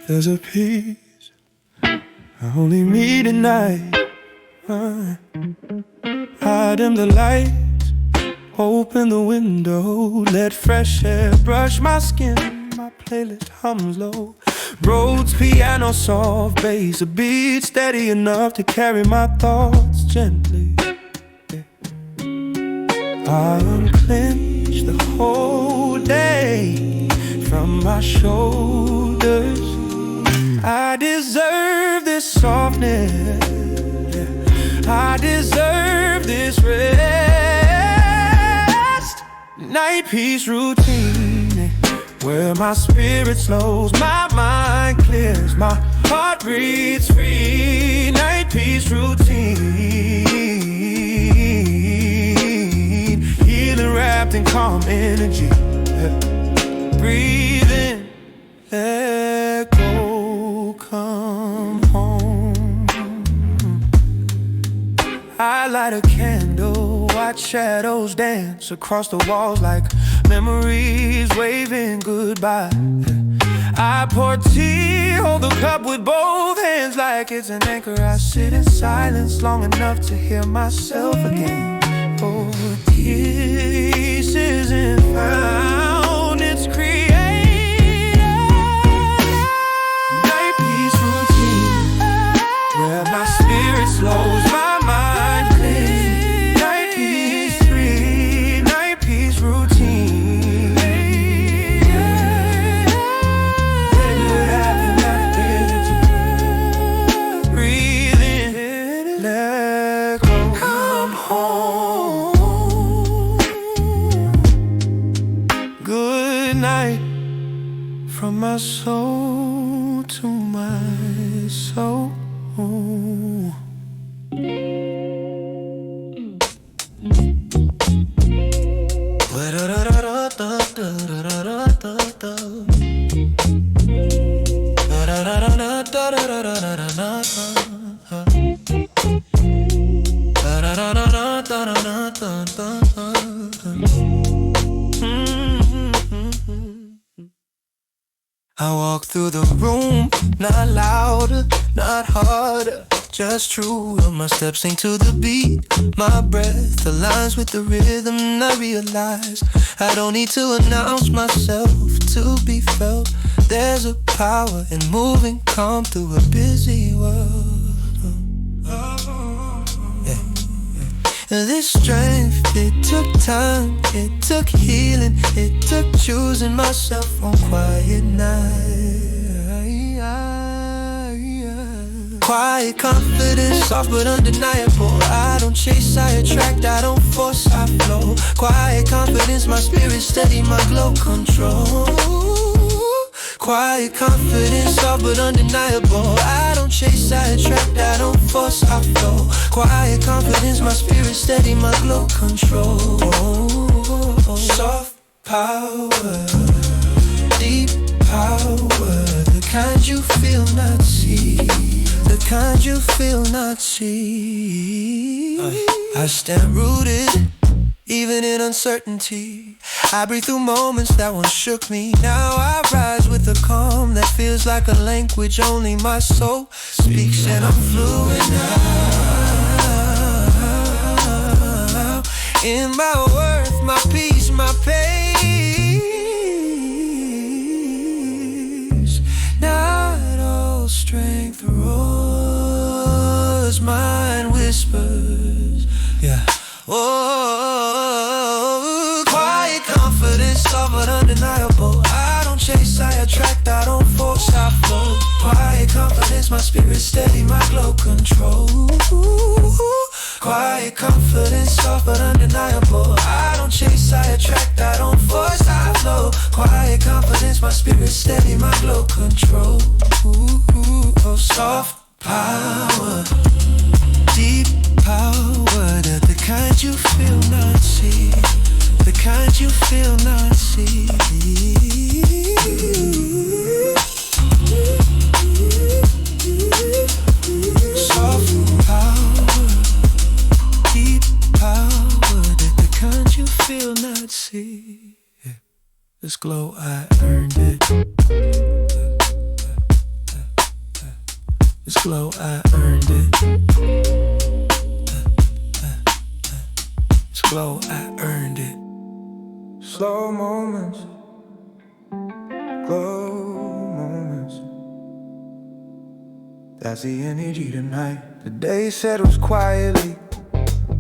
There's a peace I only meet at night. I dim the lights, open the window, let fresh air brush my skin. My playlist hums low, Rhodes piano, soft bass, a beat steady enough to carry my thoughts gently. I unclench the whole day from my shoulders. I deserve this softness, I deserve this rest. Night peace routine, where my spirit slows, my mind clears, my heart breathes free. Night peace routine, healing wrapped in calm energy. Breathe in, let go, come home. I light a candle, watch shadows dance across the walls like memories waving goodbye. I pour tea, hold the cup with both hands like it's an anchor. I sit in silence long enough to hear myself again. Oh, peace isn't found, it's created. Night peace routine, where my spirit slows, my mind clears. Night peace free, night peace routine. Breathe in, let go, come home. Good night from my soul to my soul. I walk through the room, not louder, not harder, just true. My steps sing to the beat, my breath aligns with the rhythm. And I realize I don't need to announce myself to be felt. There's a power in moving calm through a busy world. This strength, it took time, it took healing, it took choosing myself on quiet night. Quiet confidence, soft but undeniable. I don't chase, I attract, I don't force, I flow. Quiet confidence, my spirit steady, my glow control. Quiet confidence, soft but undeniable. I don't chase, I attract, I don't force, I flow. Quiet confidence, my spirit steady, my glow control. Soft power, deep power, the kind you feel not see, the kind you feel not see. I stand rooted, even in uncertainty. I breathe through moments that once shook me. Now I rise with a calm that feels like a language only my soul speaks. And I'm fluent now, in my worth, my peace, my pace. Not all strength roars, mine whispers. Yeah. Oh, quiet confidence, soft but undeniable. I don't chase, I attract, I don't force, I flow. Quiet confidence, my spirit steady, my glow control. Quiet confidence, soft but undeniable. I don't chase, I attract, I don't force, I flow. Quiet confidence, my spirit steady, my glow control. Oh, soft power, deep power, the kind you feel not see, the kind you feel not see. Soft power, deep power, the kind you feel not see. This glow, I earned it. This glow, I earned it. This glow, I earned it. Slow moments, glow moments. That's the energy tonight. The day settles quietly,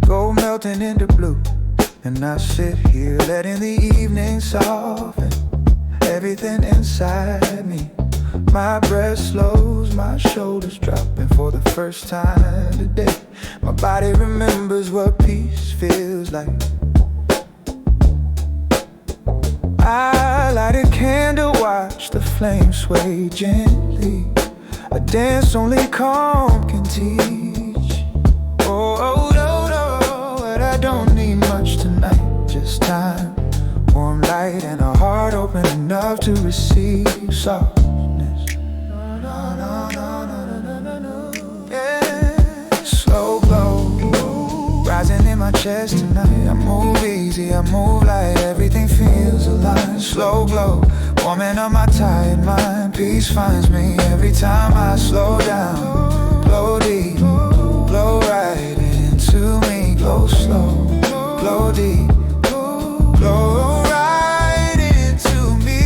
gold melting into blue. And I sit here letting the evening soften everything inside me. My breath slows, my shoulders dropping for the first time today. My body remembers what peace feels like. I light a candle, watch the flames sway gently. A dance only calm can teach. Oh, no, no, but I don't need much tonight, just time, warm light, and a heart open enough to receive softness. Yeah. Slow glow rising in my chest tonight. I move easy, I move light, everything feels aligned. Slow glow warming up my tired mind. Peace finds me every time I slow down. Glow deep, glow right into me. Glow slow, glow deep, glow right into me.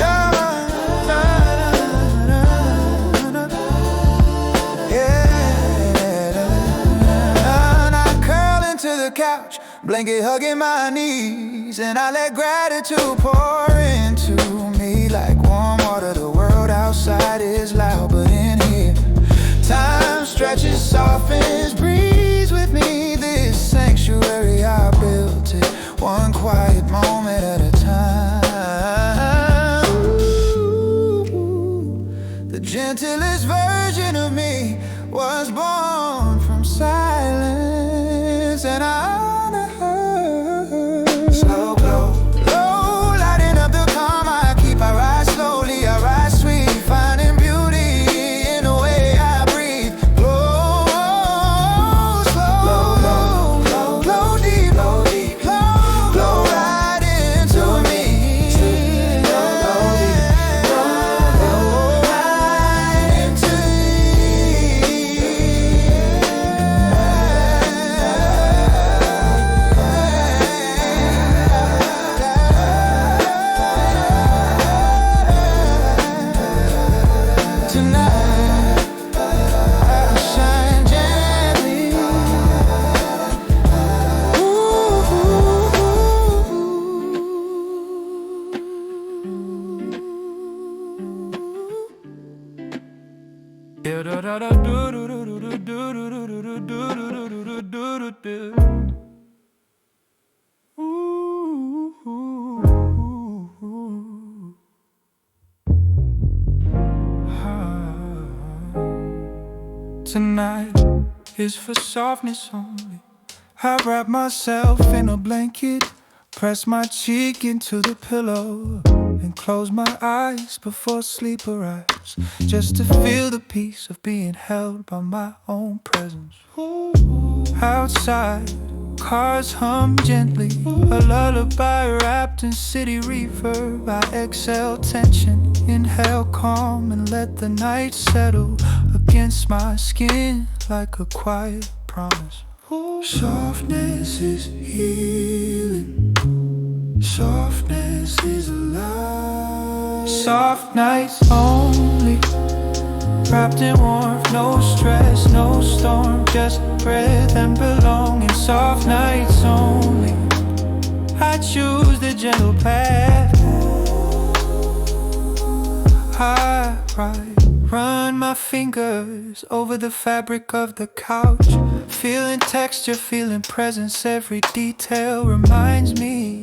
Yeah. And I curl into the couch, blanket hugging my knees, and I let gratitude pour into me like warm water. The world outside is loud, but in here time stretches, softens, breathes with me. This sanctuary, I built it one quiet moment at a time. Ooh, the gentlest version of me was born from silence, and I honor her. Slow glow, low, lighting up the calm I keep. I rise slowly, I rise sweet, finding beauty in the way I breathe. Glow, slow, glow, glow deep, glow deep, glow right into me. Glow deep, glow right into tonight. I shine gently. Tonight is for softness only. I wrap myself in a blanket, press my cheek into the pillow, and close my eyes before sleep arrives, just to feel the peace of being held by my own presence. Outside, cars hum gently, a lullaby wrapped in city reverb. I exhale tension, inhale calm, and let the night settle against my skin like a quiet promise. Softness is healing, softness is alive. Soft nights only, wrapped in warmth, no stress, no storm, just breath and belonging. Soft nights only, I choose the gentle path. I run my fingers over the fabric of the couch, feeling texture, feeling presence. Every detail reminds me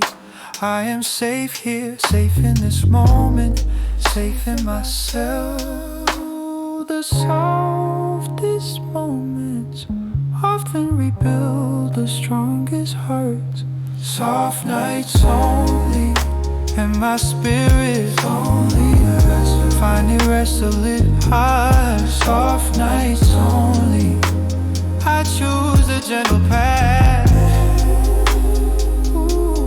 I am safe here, safe in this moment, safe in myself. The softest moments often rebuild the strongest hearts. Soft nights only, and my spirit only rests, finding rest a little high. Soft nights only, I choose the gentle path. Ooh.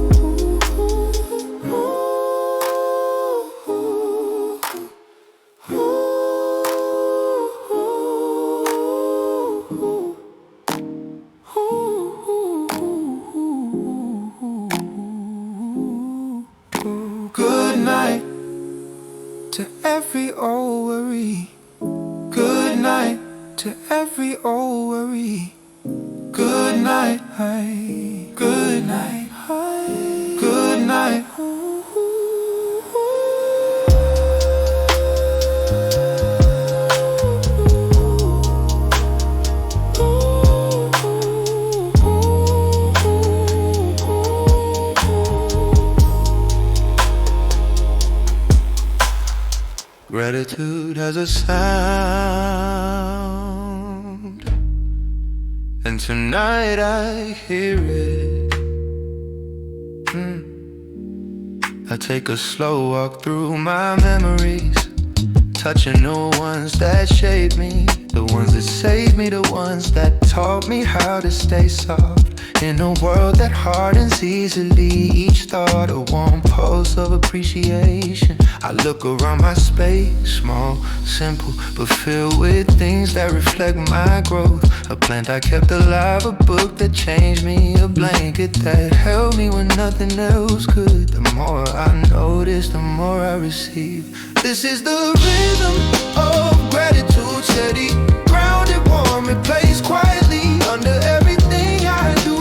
to every old worry. Good night, good night, good night. Gratitude has a sound, and tonight I hear it. I take a slow walk through my memories, touching the ones that shaped me, the ones that saved me, the ones that taught me how to stay soft. In a world that hardens easily, each thought a warm pulse of appreciation. I look around my space, small, simple, but filled with things that reflect my growth. A plant I kept alive, a book that changed me, a blanket that held me when nothing else could. The more I notice, the more I receive. This is the rhythm of gratitude, steady, grounded, warm, and placed quietly under everything I do.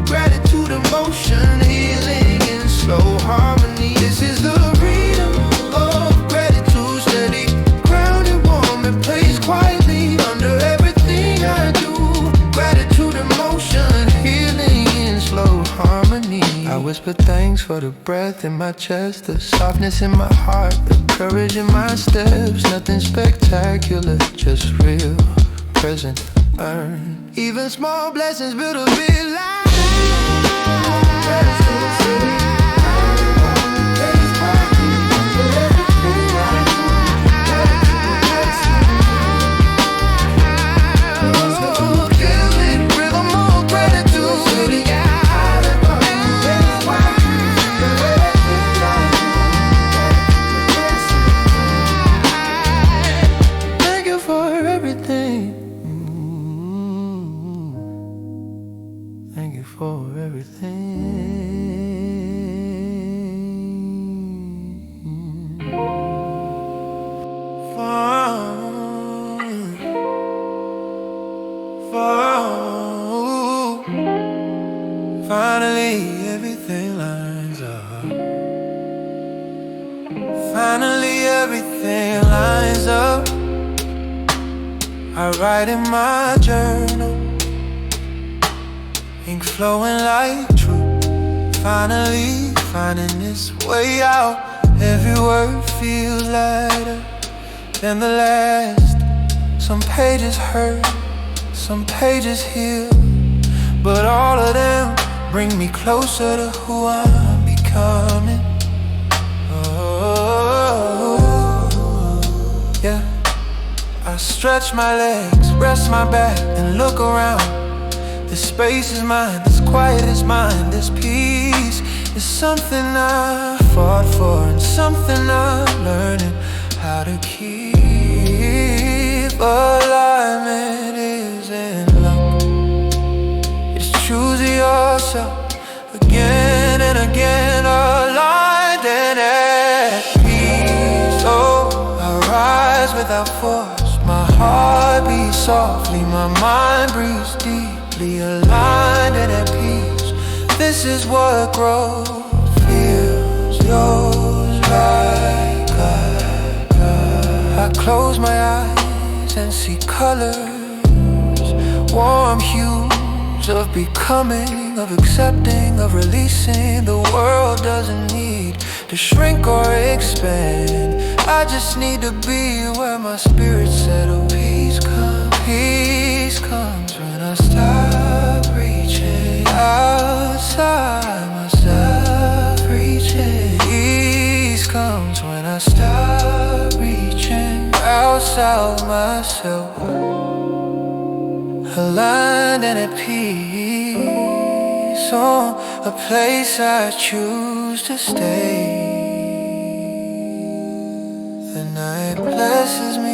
Gratitude, emotion, healing in slow harmony. This is the rhythm of gratitude, steady, grounded, warm, and placed quietly under everything I do. Gratitude, emotion, healing in slow harmony. I whisper thanks for the breath in my chest, the softness in my heart, the courage in my steps. Nothing spectacular, just real, present, earned. Even small blessings build a big life. Thank you for everything. Finally, everything lines up. Finally, everything lines up. I write in my journal, ink flowing like truth. Finally finding this way out. Every word feels lighter than the last. Some pages hurt, some pages heal, but all of them bring me closer to who I'm becoming. Oh, yeah. I stretch my legs, rest my back, and look around. This space is mine, this quiet is mine, this peace is something I fought for and something I'm learning how to keep. Alignment isn't luck, it's choosing yourself again and again, aligned and at peace. Oh, I rise without force, my heart beats softly, my mind breathes deeply, aligned and at peace. This is what growth feels, yours like I close my eyes and see colors, warm hues of becoming, of accepting, of releasing. The world doesn't need to shrink or expand. I just need to be where my spirit settle. Peace comes when I stop reaching outside myself, reaching. Peace comes when I stop reaching outside myself, aligned and at peace, on a place I choose to stay. The night blesses me.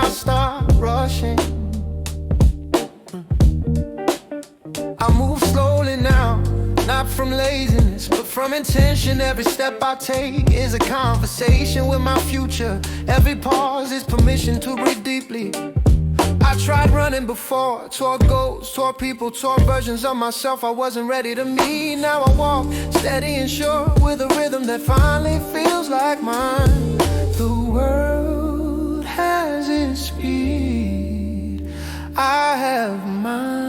I start rushing. I move slowly now, not from laziness, but from intention. Every step I take is a conversation with my future. Every pause is permission to breathe deeply. I tried running before, toward goals, toward people, toward versions of myself I wasn't ready to meet. Now I walk steady and sure, with a rhythm that finally feels like mine. The world has its speed, I have mine.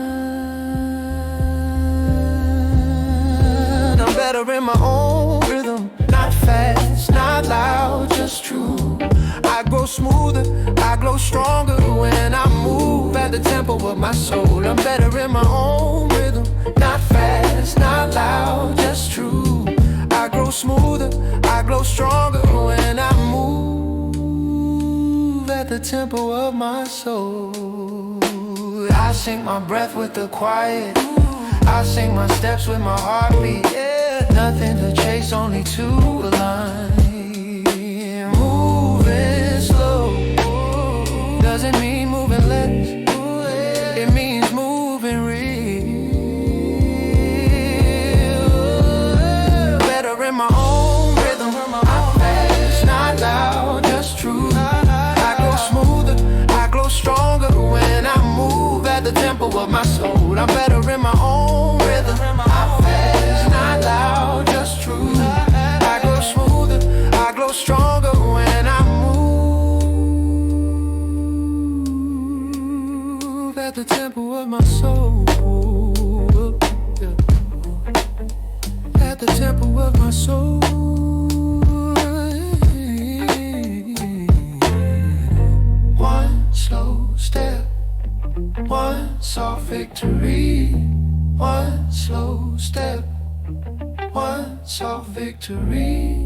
I'm better in my own rhythm, not fast, not loud, just true. I grow smoother, I glow stronger when I move at the tempo of my soul. I'm better in my own rhythm, not fast, not loud, just true. I grow smoother, I glow stronger when I move at the tempo of my soul. I sync my breath with the quiet, I sync my steps with my heartbeat. Yeah, nothing to chase, only to align. Doesn't mean moving less, it means moving real. Better in my own rhythm, not fast, not loud, just true. I glow smoother, I glow stronger when I move at the tempo of my soul. I'm better in my own rhythm, not fast, not loud, just true. I glow smoother, I glow stronger when I at the tempo of my soul, yeah. At the tempo of my soul. One slow step, one soft victory. One slow step, one soft victory.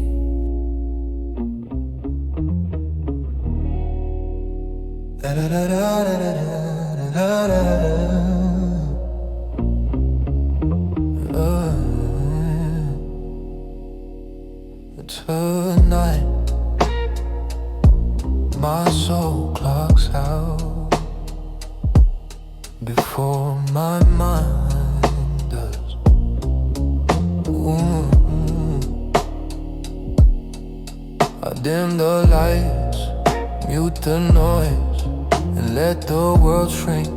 Da da da da da da. Tonight, my soul clocks out before my mind does. I dim the lights, mute the noise, and let the world shrink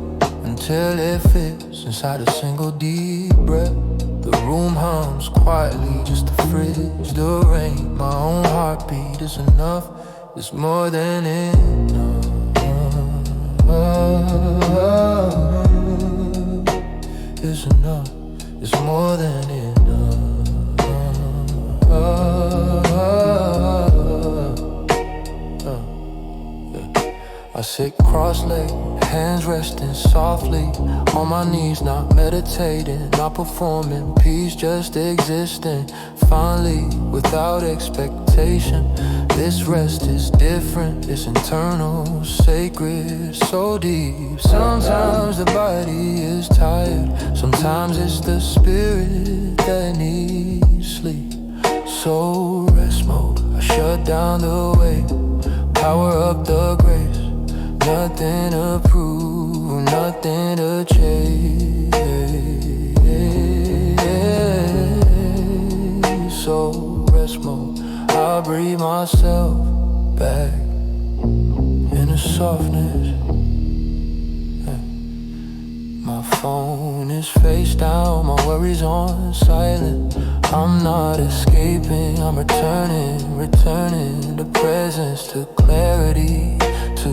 until it fits inside a single deep breath. The room hums quietly, just the fridge, the rain. My own heartbeat is enough, it's more than enough. It's enough, it's more than enough. I sit cross-legged, hands resting softly on my knees, not meditating, not performing, peace just existing. Finally, without expectation, this rest is different, it's internal, sacred, so deep. Sometimes the body is tired, sometimes it's the spirit that needs sleep. So rest mode, I shut down the wave, power up the grace. Nothing to prove, nothing to chase. So rest mode, I breathe myself back in a softness. My phone is face down, my worries on silent. I'm not escaping, I'm returning to presence, to clarity, to a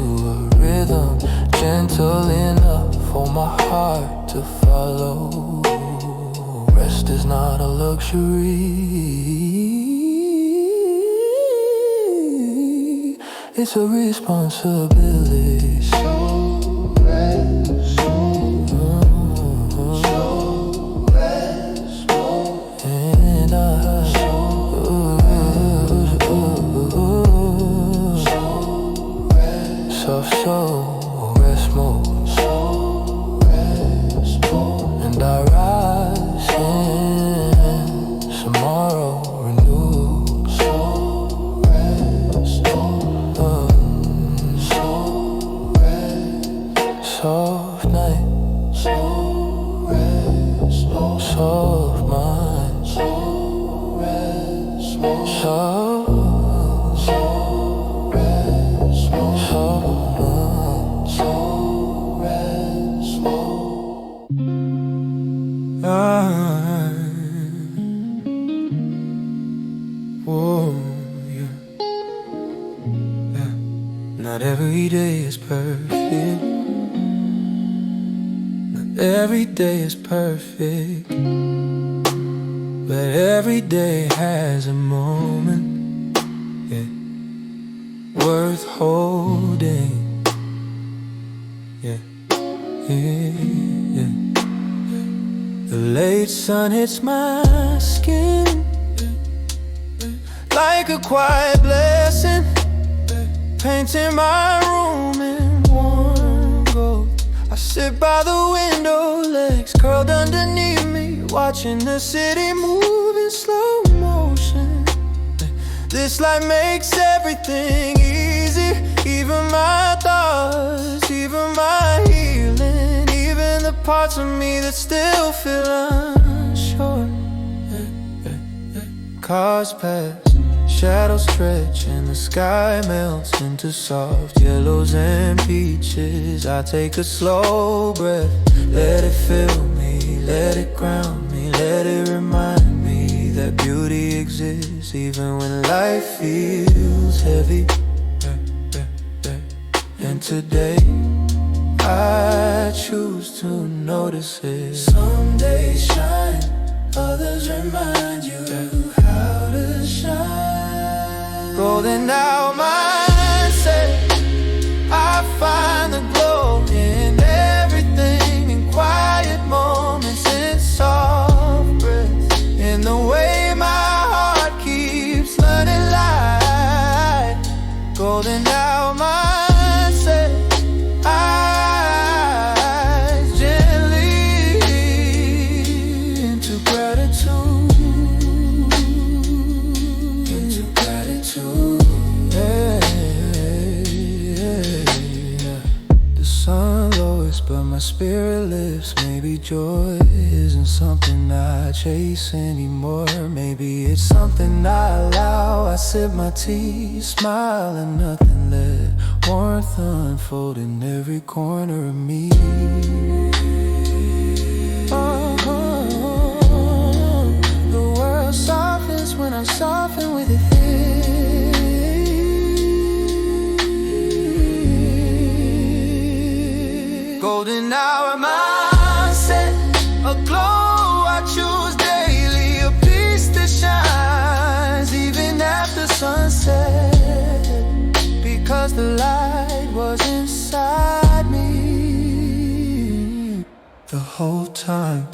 rhythm gentle enough for my heart to follow. Rest is not a luxury, it's a responsibility. So rest, and soft soul, rest mode, and I rise in tomorrow renewed. Soft night, slow rest, soft mind, slow rest, soft, slow rest, soft mind, slow rest, oh, yeah. Not every day is perfect. Not every day is perfect. But every day has a moment, yeah, worth holding. Yeah, yeah, yeah. The late sun hits my skin like a quiet blessing, painting my room in warm gold. I sit by the window, legs curled underneath me, watching the city move in slow motion. This light makes everything easy, even my thoughts, even my healing, even the parts of me that still feel unsure. Cars pass, shadows stretch, and the sky melts into soft yellows and peaches. I take a slow breath, let it fill me, let it ground me, let it remind me that beauty exists even when life feels heavy. And today I choose to notice it. Some days shine, others remind you how to shine. Golden hour mindset, I find the glow in everything, in quiet moments, in soft breaths, in the way my heart keeps learning light. Golden hour mindset, eyes gently into gratitude, into gratitude. Yeah, yeah, yeah. The sun lowers, but my spirit lifts. Maybe joy isn't something I chase anymore. Maybe it's something I allow. I sip my tea, smile, and nothing let warmth unfold in every corner of me. The world softens when I'm softened with it. Golden hour mindset, a glow I choose daily, a peace that shines even after sunset, because the light was inside me the whole time.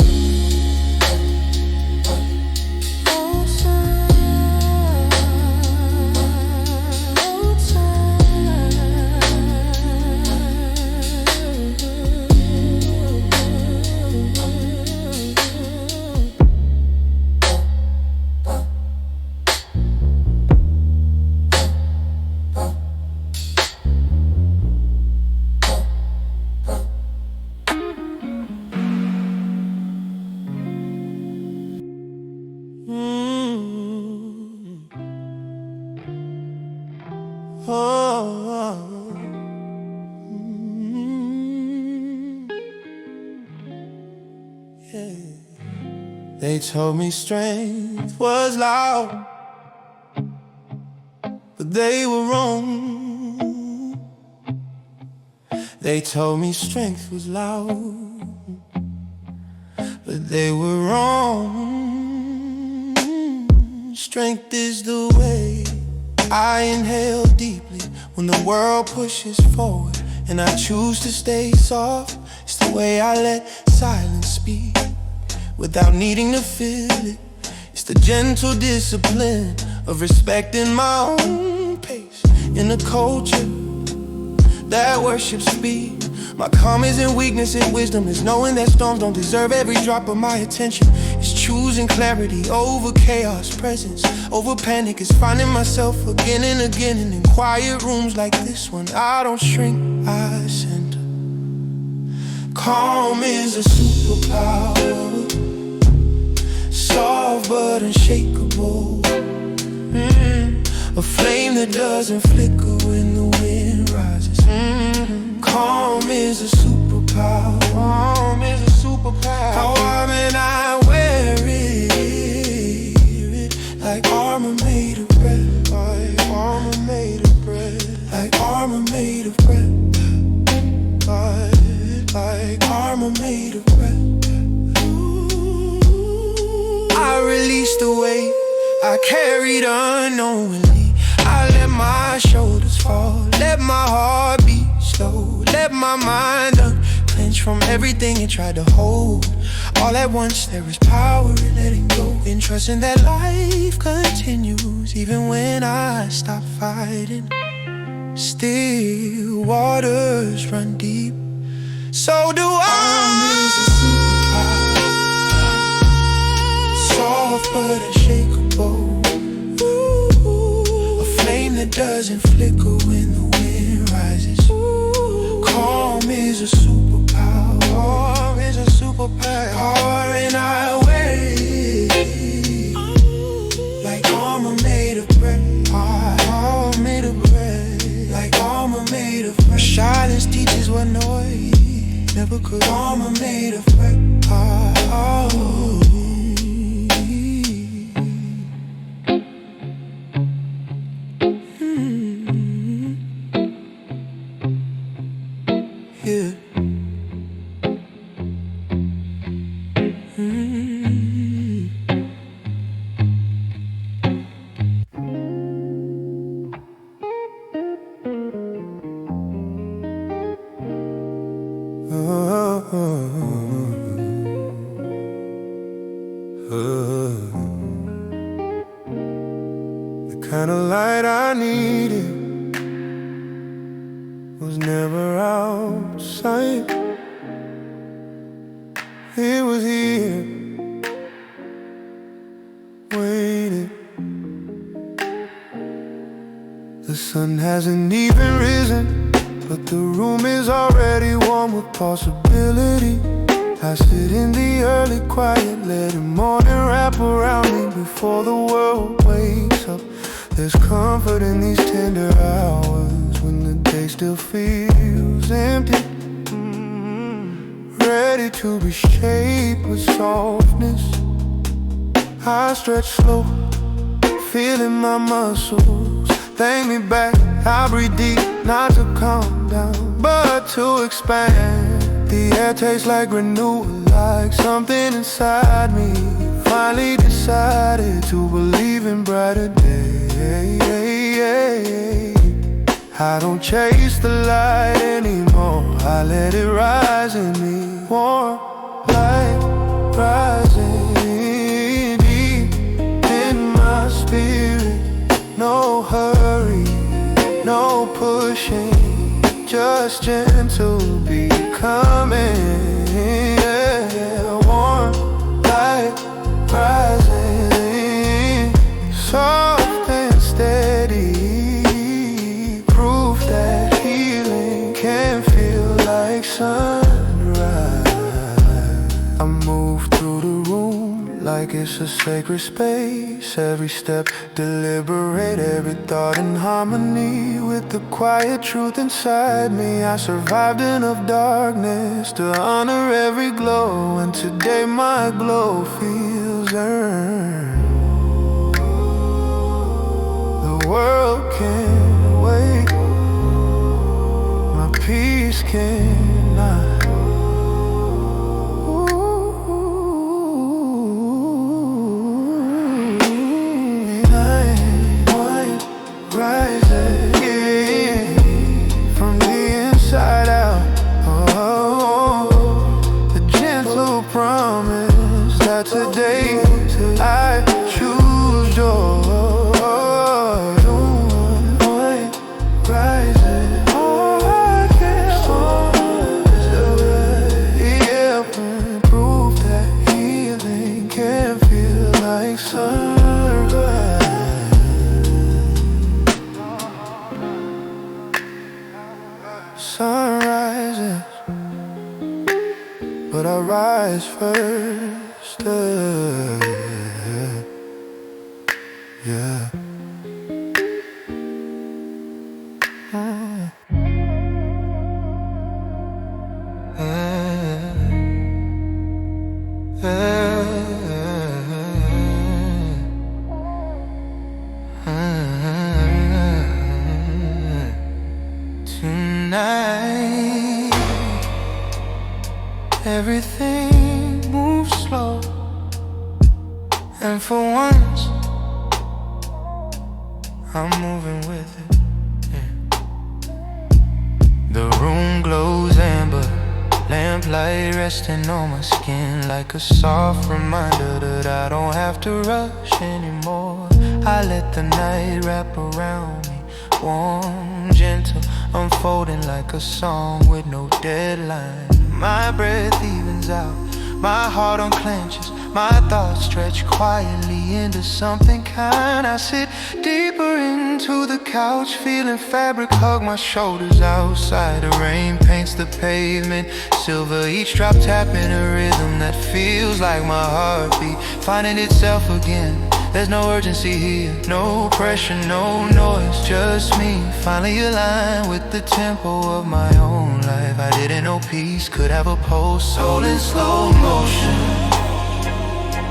They told me strength was loud, but they were wrong. They told me strength was loud, but they were wrong. Strength is the way I inhale deeply when the world pushes forward, and I choose to stay soft. It's the way I let silence speak without needing to feel it. It's the gentle discipline of respecting my own pace in a culture that worships speed. My calm isn't weakness, and wisdom is knowing that storms don't deserve every drop of my attention. It's choosing clarity over chaos, presence over panic. It's finding myself again and again, and in quiet rooms like this one, I don't shrink, I center. Calm is a superpower, soft but unshakable. A flame that doesn't flicker when the wind rises. Calm is a superpower. Calm is a superpower. How warm and I wear it, like armor made of bread. Like armor made of bread. Like armor made of bread. Like armor made of bread. I release the weight I carried unknowingly. I let my shoulders fall, let my heart beat slow, let my mind unclench from everything it tried to hold. All at once there is power in letting go, in trusting that life continues even when I stop fighting. Still waters run deep, so do I. Soft but unshakable, a flame that doesn't flicker when the wind rises. Calm is a superpower. Calm is a superpower. Power and I wear it, like armor made of bread. Armor made of bread. Like armor made of bread. Silence teaches what noise never could. Armor made of bread. Yeah. The kind of light I needed was never outside. It was here, waiting. The sun hasn't even risen, but the room is already warm with possibility. I sit in the early quiet, letting morning wrap around me before the world wakes up. There's comfort in these tender hours when the day still feels empty, ready to be shaped with softness. I stretch slow, feeling my muscles thank me back. I breathe deep, not to calm down, but to expand. The air tastes like renewal, like something inside me finally decided to believe in brighter days. I don't chase the light anymore, I let it rise in me. Warm light rising deep in my spirit. No hurry, no pushing, just gentle becoming. Yeah, warm light rising, soft and steady, proof that healing can feel like sunrise. I move through the room like it's a sacred space. Every step deliberate, every thought in harmony with the quiet truth inside me. I survived enough darkness to honor every glow, and today my glow feels earned. The world can't wait, my peace cannot. Rising, yeah, from the inside out. Oh, the gentle promise that today I choose joy. Rising, oh, I can't hold. but I rise first. Yeah. Tonight, everything moves slow, and for once, I'm moving with it. The room glows amber, lamplight resting on my skin like a soft reminder that I don't have to rush anymore. I let the night wrap around me, warm, gentle, unfolding like a song with no deadline. My breath evens out, my heart unclenches, my thoughts stretch quietly into something kind. I sit deeper into the couch, feeling fabric hug my shoulders outside. The rain paints the pavement silver, each drop tapping a rhythm that feels like my heartbeat finding itself again. There's no urgency here, no pressure, no noise, just me finally aligned with the tempo of my own life. I didn't know peace could have a pulse, soul in slow motion.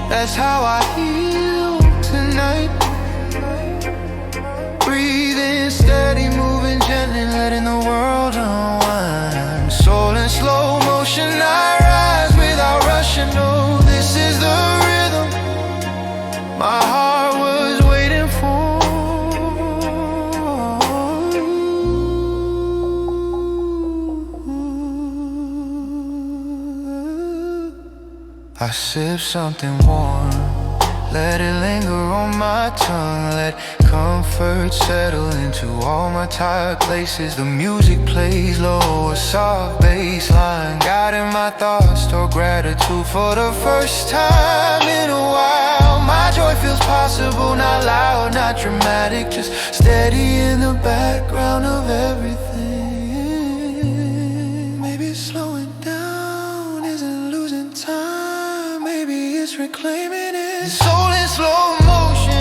That's how I heal tonight. Breathing steady, moving gently, letting the world unwind. Soul in slow motion, I rise without rushing. No, this is the rhythm my heart was waiting for. I sip something warm, let it linger on my tongue, let comfort settle into all my tired places. The music plays low, a soft bass line, guiding my thoughts toward gratitude for the first time in a while. My joy feels possible, not loud, not dramatic, just steady in the background of everything. Maybe it's slowing down, isn't losing time, maybe it's reclaiming it. Soul in slow motion,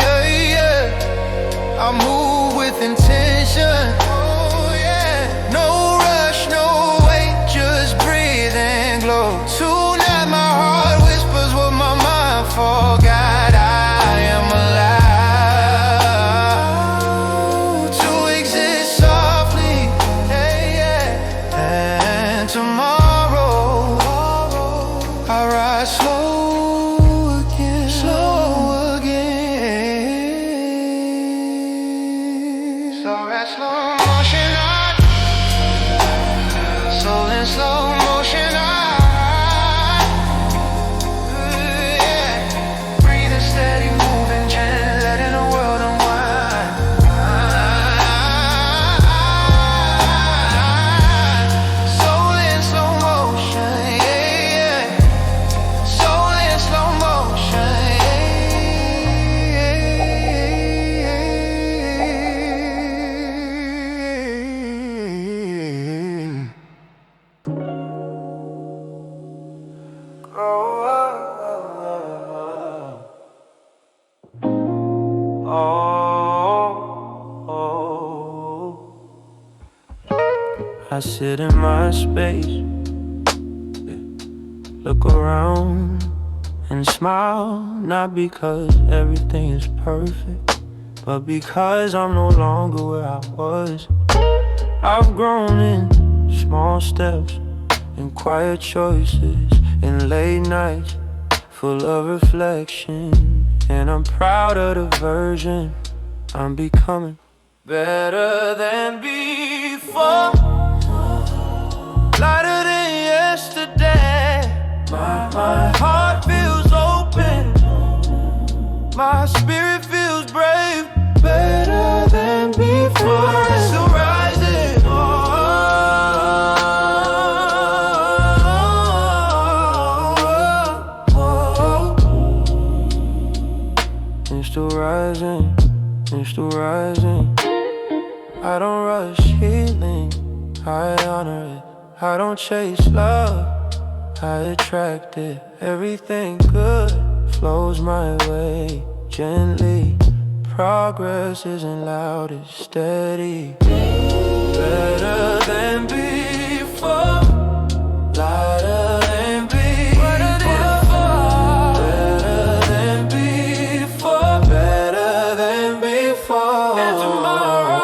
yeah, yeah. I move with intention. Oh yeah. No rush, no wait, just breathe and glow. Tonight my heart whispers what my mind forgot. I am allowed to exist softly, yeah, yeah. And tomorrow I rise slow. I sit in my space, look around and smile, not because everything is perfect, but because I'm no longer where I was. I've grown in small steps, in quiet choices, in late nights full of reflection. And I'm proud of the version I'm becoming, better than before, lighter than yesterday. My heart feels open, my spirit feels brave, better than before. Still rising, and still rising, and still rising. I don't rush healing, I honor it. I don't chase love, I attract it. Everything good flows my way gently. Progress isn't loud, it's steady. Better than before, lighter than before, better than before, better than before. And tomorrow,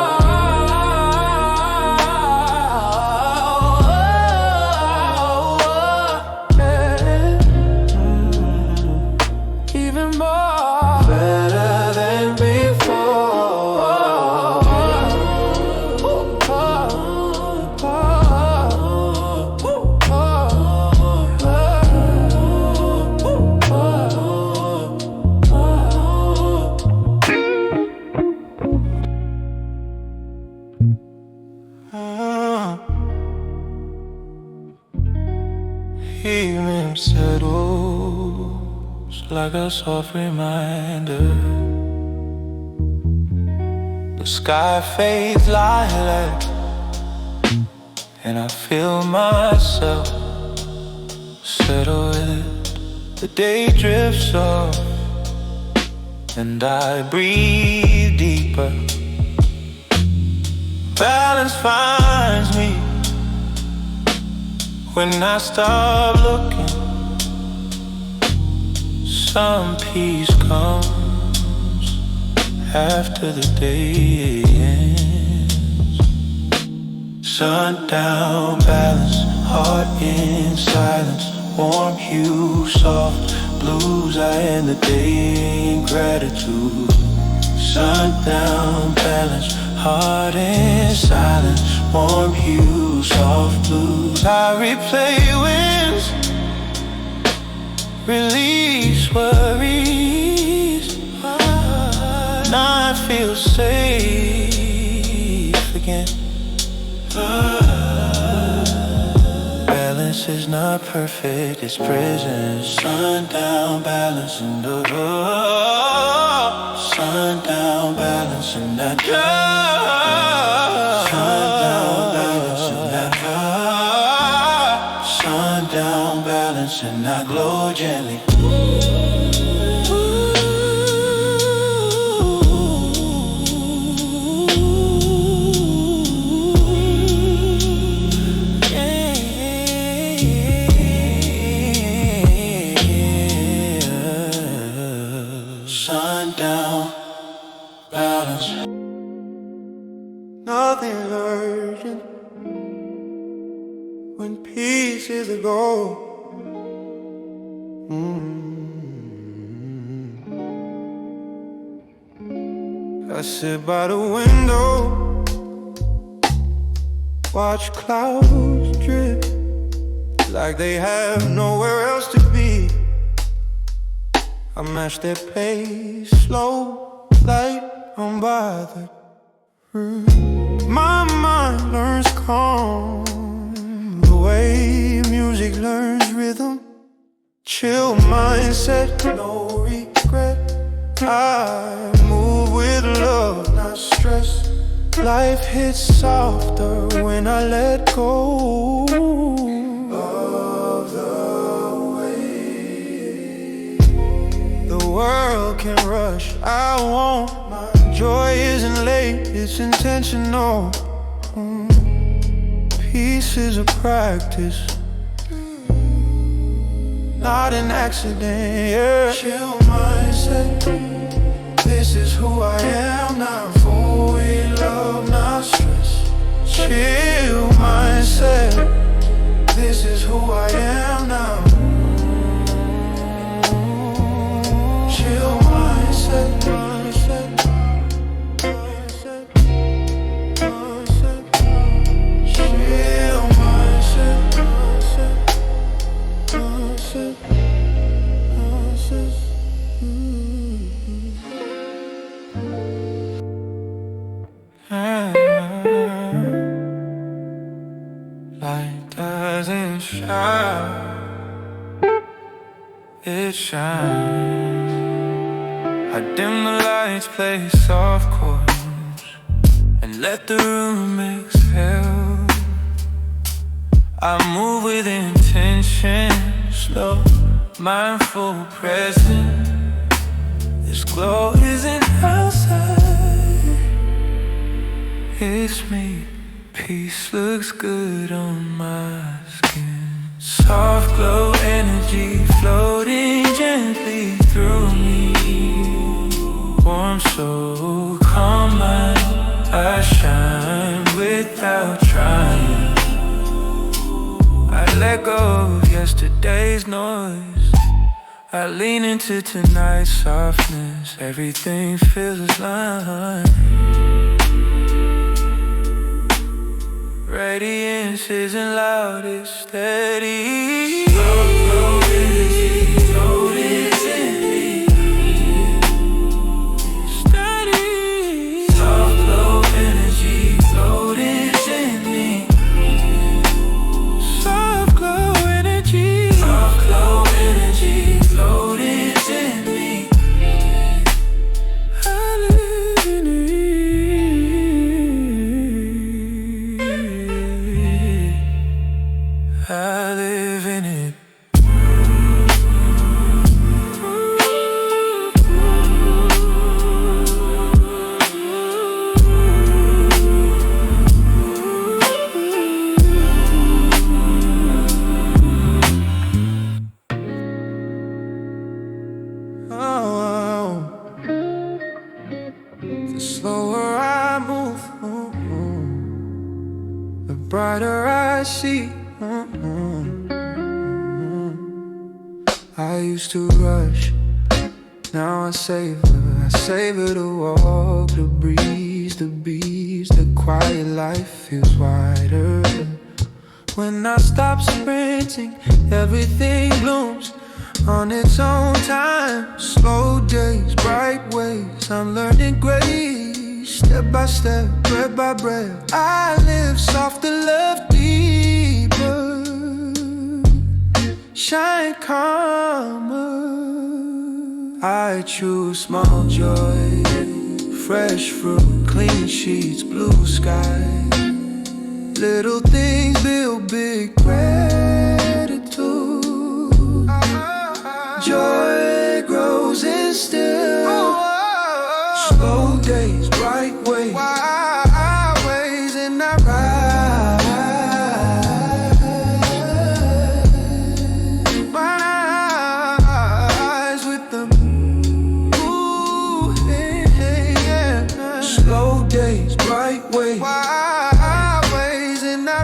even more, better than before. Evening settles like a soft reminder. The sky fades lilac, and I feel myself settle with it. The day drifts off, and I breathe deeper. Balance finds me when I stop looking. Some peace comes after the day ends. Sundown balance, heart in silence. Warm hue, soft blues, I end the day in gratitude. Sundown balance, heart in silence. Warm hue, soft blues, I replay wins, release worries. Now I feel safe again. Balance is not perfect, it's prison. Sundown balance in the sundown balance in that sundown balance in that sundown balance and I glow gently. Sundown balance. Nothing urgent when peace is the goal. I sit by the window, watch clouds drip like they have nowhere else to be. I match their pace, slow, light, unbothered. My mind learns calm, the way music learns rhythm. Chill mindset, no regret. I move with love, not stress. Life hits softer when I let go of the way the world can rush. I won't. My joy isn't late, it's intentional. Peace is a practice, not an accident, yeah. Chill mindset, this is who I am now. Full with love, not stress. Chill mindset, this is who I am now. Chill mindset, mindset, mindset, mindset. Chill mindset, mindset, mindset, mindset. Light doesn't shine, it shines. I dim the lights, play soft chords, and let the room exhale. I move with intention, slow, mindful, present. This glow isn't outside, it's me. Peace looks good on my skin. Soft glow energy floating gently through me. Warm soul, calm mind, I shine without trying. I let go of yesterday's noise, I lean into tonight's softness. Everything feels aligned. Radiance isn't loud, it's steady. Soft glow energy floating in me. Steady. Soft glow energy floating in me. Soft glow energy. Soft glow energy floating in me. I live in it. I live in it. Oh, the slower I move, the brighter I see. I used to rush, now I savor the walk, the breeze, the bees, the quiet life feels wider. When I stop sprinting, everything blooms on its own time. Slow days, bright ways, I'm learning grace. Step by step, breath by breath, I live softer, love deeper, shine calmer. I choose small joy, fresh fruit, clean sheets, blue sky. Little things build big gratitude. Joy grows in still. Slow days, bright ways, and I rise with them. Ooh, yeah. Slow days, bright ways, and I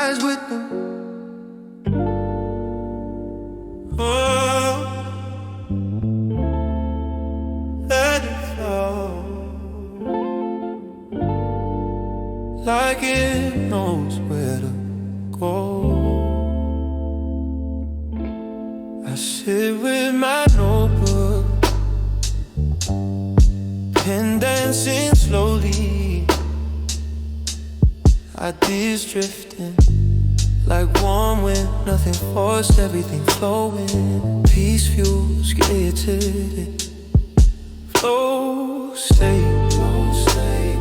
rise with them. Oh, let it flow, like it knows where to go. I sit with my notebook, pen dancing slowly, ideas drifting like warm wind, nothing forced, everything flowing. Peace fuels creativity. Flow state,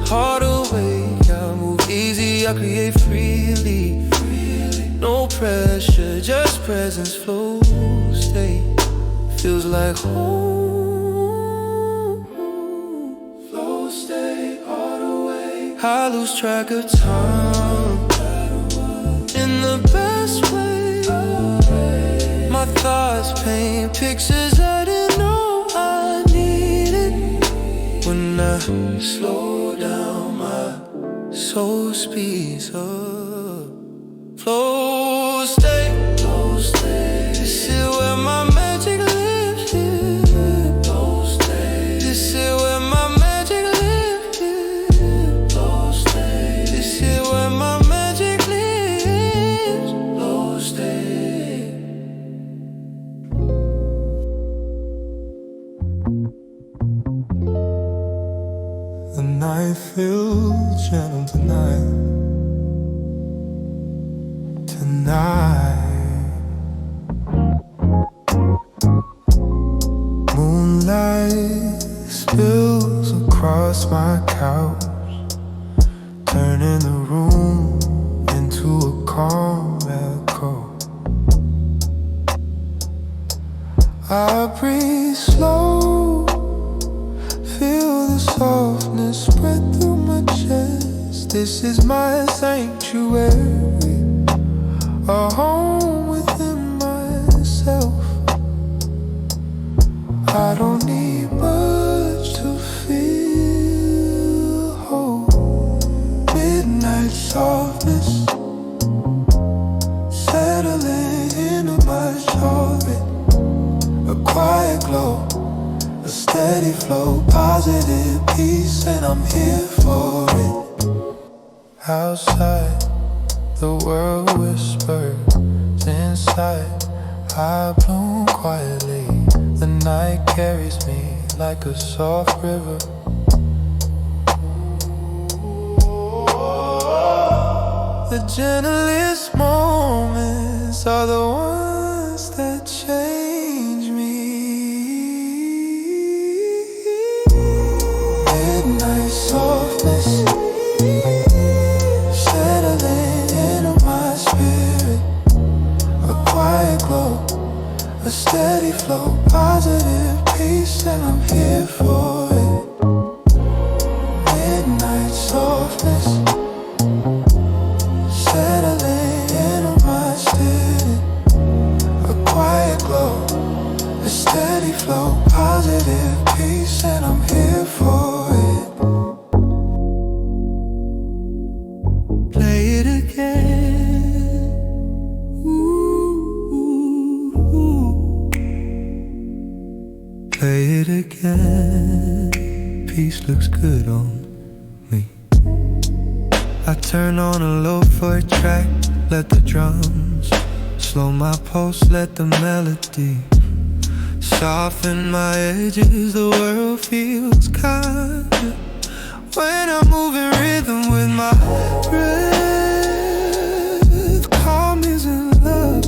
heart awake, I move easy, I create freely. No pressure, just presence. Flow state feels like home. Flow state all the way. I lose track of time in the best way. My thoughts paint pictures I didn't know I needed. When I slow down, my soul speeds up. Flow state, this is where my magic lives. Flow state, this is where my magic lives. Flow state, this is where my magic lives. Flow state. The night feels gentle tonight. Moonlight spills across my couch, turning the room into a calm echo. I breathe slow, feel the softness spread through my chest. This is my sanctuary, a home within myself. I don't need much to feel whole. Midnight softness settling into my orbit. A quiet glow, a steady flow, positive peace, and I'm here for it. Outside, the world whispers. Inside, I bloom quietly. The night carries me like a soft river. The gentlest moments are the ones that change me. Midnight softness settling into my spirit. A quiet glow, a steady flow, positive peace, and I'm here for it. Midnight softness settling into my spirit. A quiet glow, a steady flow, positive peace, and I'm here for it. Play it again. Ooh. Play it again. Peace looks good on me. I turn on a lo-fi track, let the drums slow my pulse, let the melody soften my edges. The world feels kinder when I'm moving rhythm with my breath. Calm isn't love,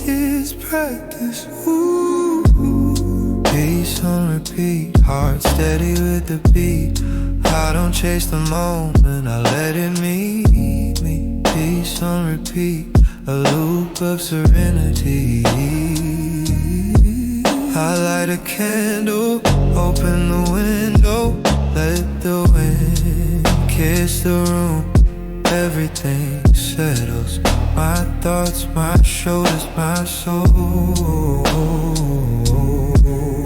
it's practice. Ooh. Peace on repeat, heart steady with the beat. I don't chase the moment, I let it meet me. Peace on repeat, a loop of serenity. I light a candle, open the window, let the wind kiss the room. Everything settles, my thoughts, my shoulders, my soul.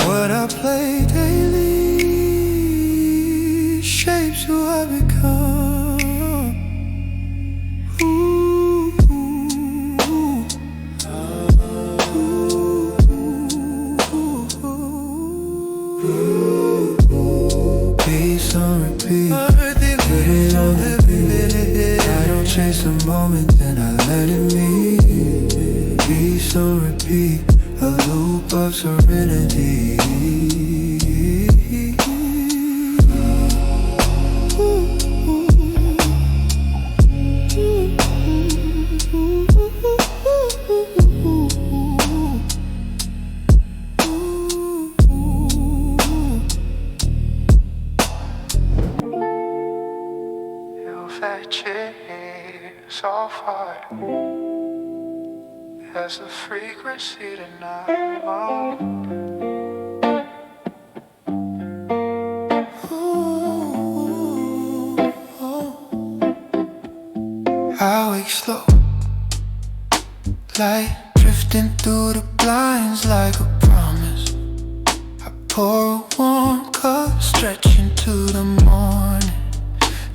What I play daily shapes who I become. Ooh, peace on repeat, put it on repeat. I don't chase the moment, then I let it be. Peace on repeat, a loop of serenity. So far as the frequency tonight. I wake slow, light drifting through the blinds like a promise. I pour a warm cup, stretching to the morning.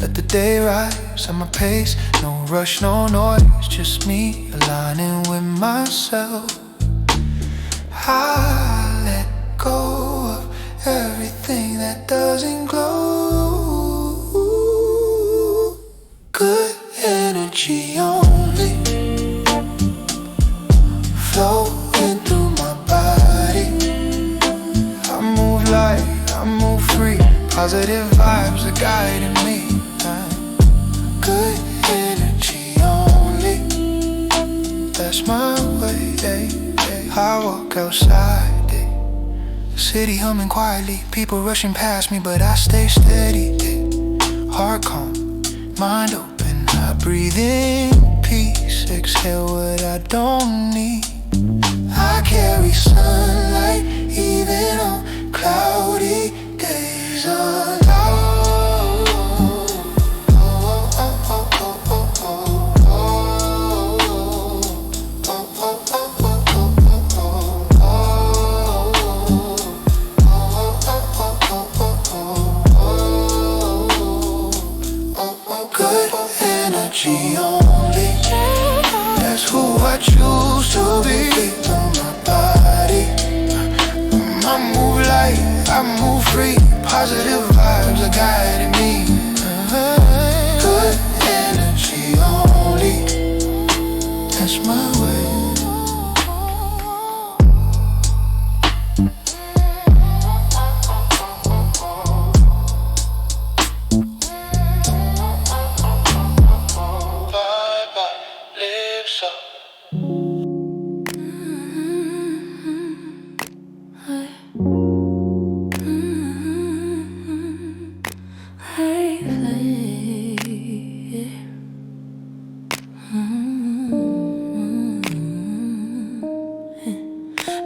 Let the day rise at my pace, no rush, no noise, just me aligning with myself. I let go of everything that doesn't glow. Good energy only, flowing through my body. I move light, I move free, positive vibes are guiding me. Good energy only, that's my way. I walk outside, City humming quietly, people rushing past me, but I stay steady. Heart calm, mind open, I breathe in peace, exhale what I don't need. I carry sunlight even on cloudy days alone. Good energy only, that's who I choose to be. On my body, I move light, I move free. Positive vibes are guiding me. Good energy only, that's my way.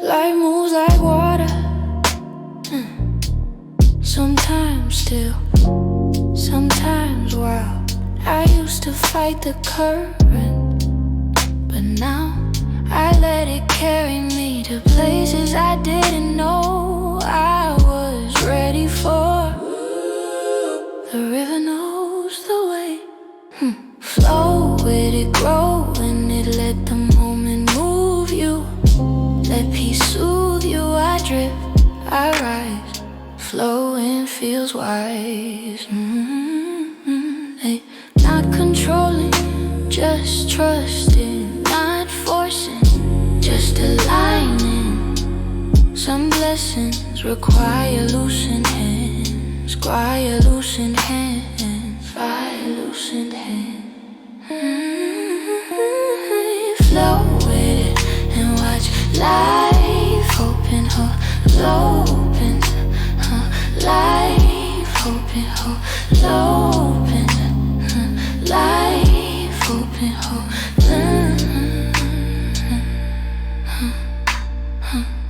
Life moves like water, sometimes still, sometimes wild. I used to fight the current, but now I let it carry me to places I didn't know I was ready for. The river knows the way. Flow with it, grow in it, let the moment move you. Let peace soothe you, I drift, I rise. Flowing feels wise. Hey, not controlling, just trusting, not forcing, just aligning. Some blessings require loosened hands, require loosened hands, fire loosened hands. Flow with it and watch life open, opens, life open, opens, life open,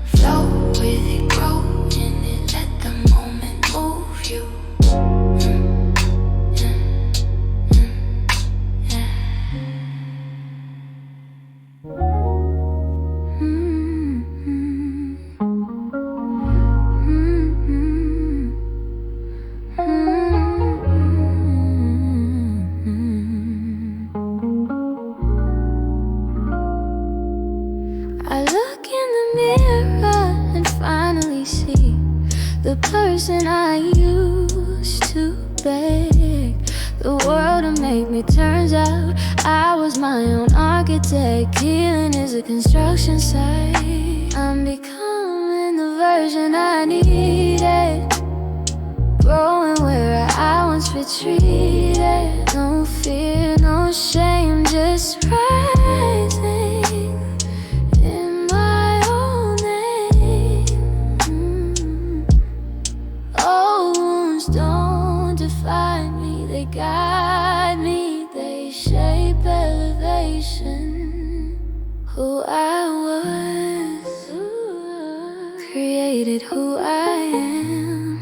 flow with it, grow in it, let the moment move you. I look in the mirror and finally see the person I used to beg the world to make me. Turns out I was my own architect. Healing is a construction site. I'm becoming the version I needed, growing where I once retreated. No fear, no shame, just rising in my own name. Old wounds don't define me, they guide me, they shape elevation. Who I was created who I am.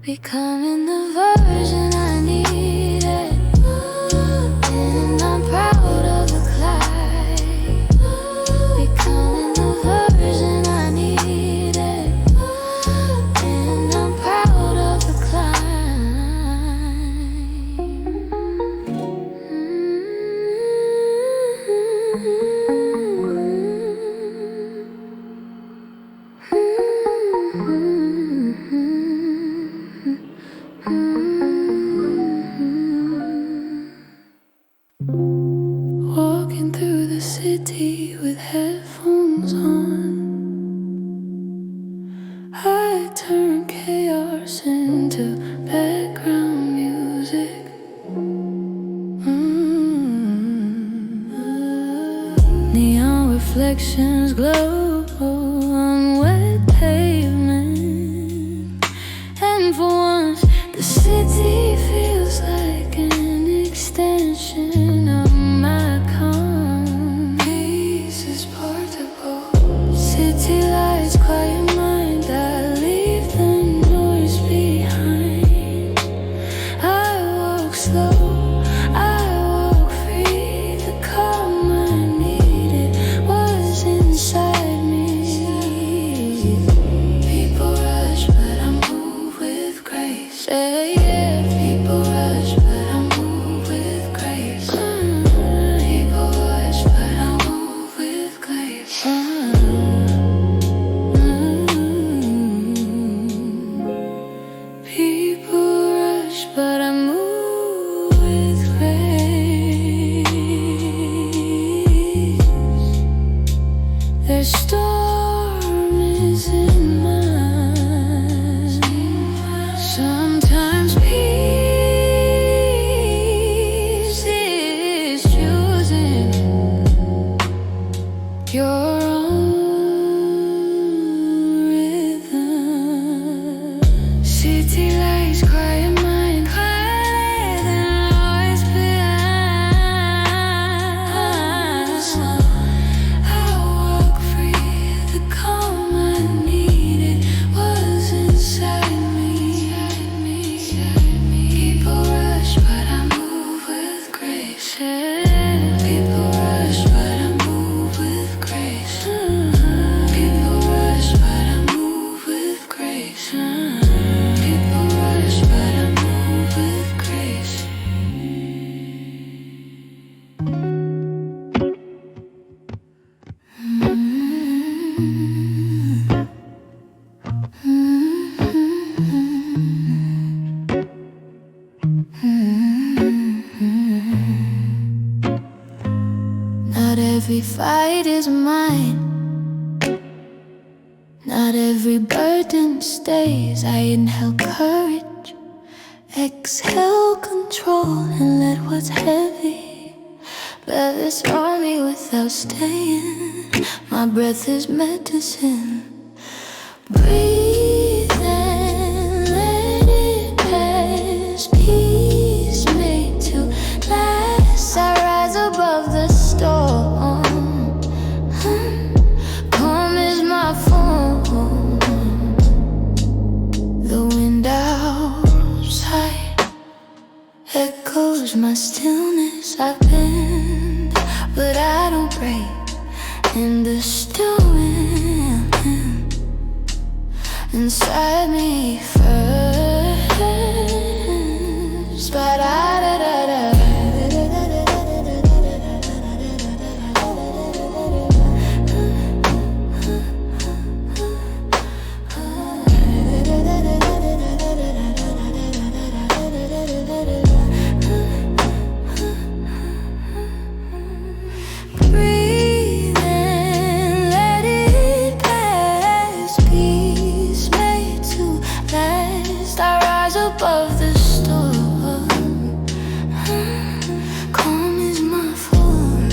Becoming the version I needed, and I'm proud of the climb. Becoming the version I needed, and I'm proud of the climb. Walking through the city with headphones on, I turn chaos into background music. Neon reflections glow, I'm for once. The city feels like an extension of my calm. Peace is portable. City lights, quiet mind. I leave the noise behind. I walk slow, I walk free. The calm I needed was inside me. People rush, but I move with grace. Yeah, people rush, but I move with grace. People rush, but I move with grace. People rush, but I move with grace. Their storm is in mine. Sometimes peace is choosing your own rhythm. City lights, quiet mind, quiet the noise behind. I walk free, the calm I needed was inside me. People rush, but I move with grace. People rush, but I move with grace. People rush, but I move with grace. People rush, but I move with grace. Not every fight is mine. Not every burden stays. I inhale courage, exhale control, and let what's heavy let this on me without staying. My breath is medicine. Breathe and let it pass. Peace made to last. I rise above the storm. Calm is my form. The wind outside echoes my stillness. I bend, but I don't break. In the still wind inside me first. But breathe and let it pass. Peace made to last. I rise above the storm. Calm is my form.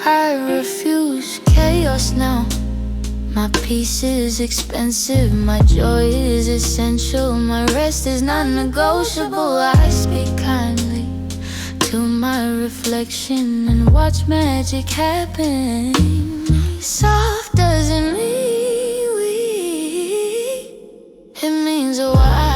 I refuse chaos now. My peace is expensive, my joy is essential, my rest is non-negotiable. I speak kindly to my reflection and watch magic happen. Soft doesn't mean weak, it means wide.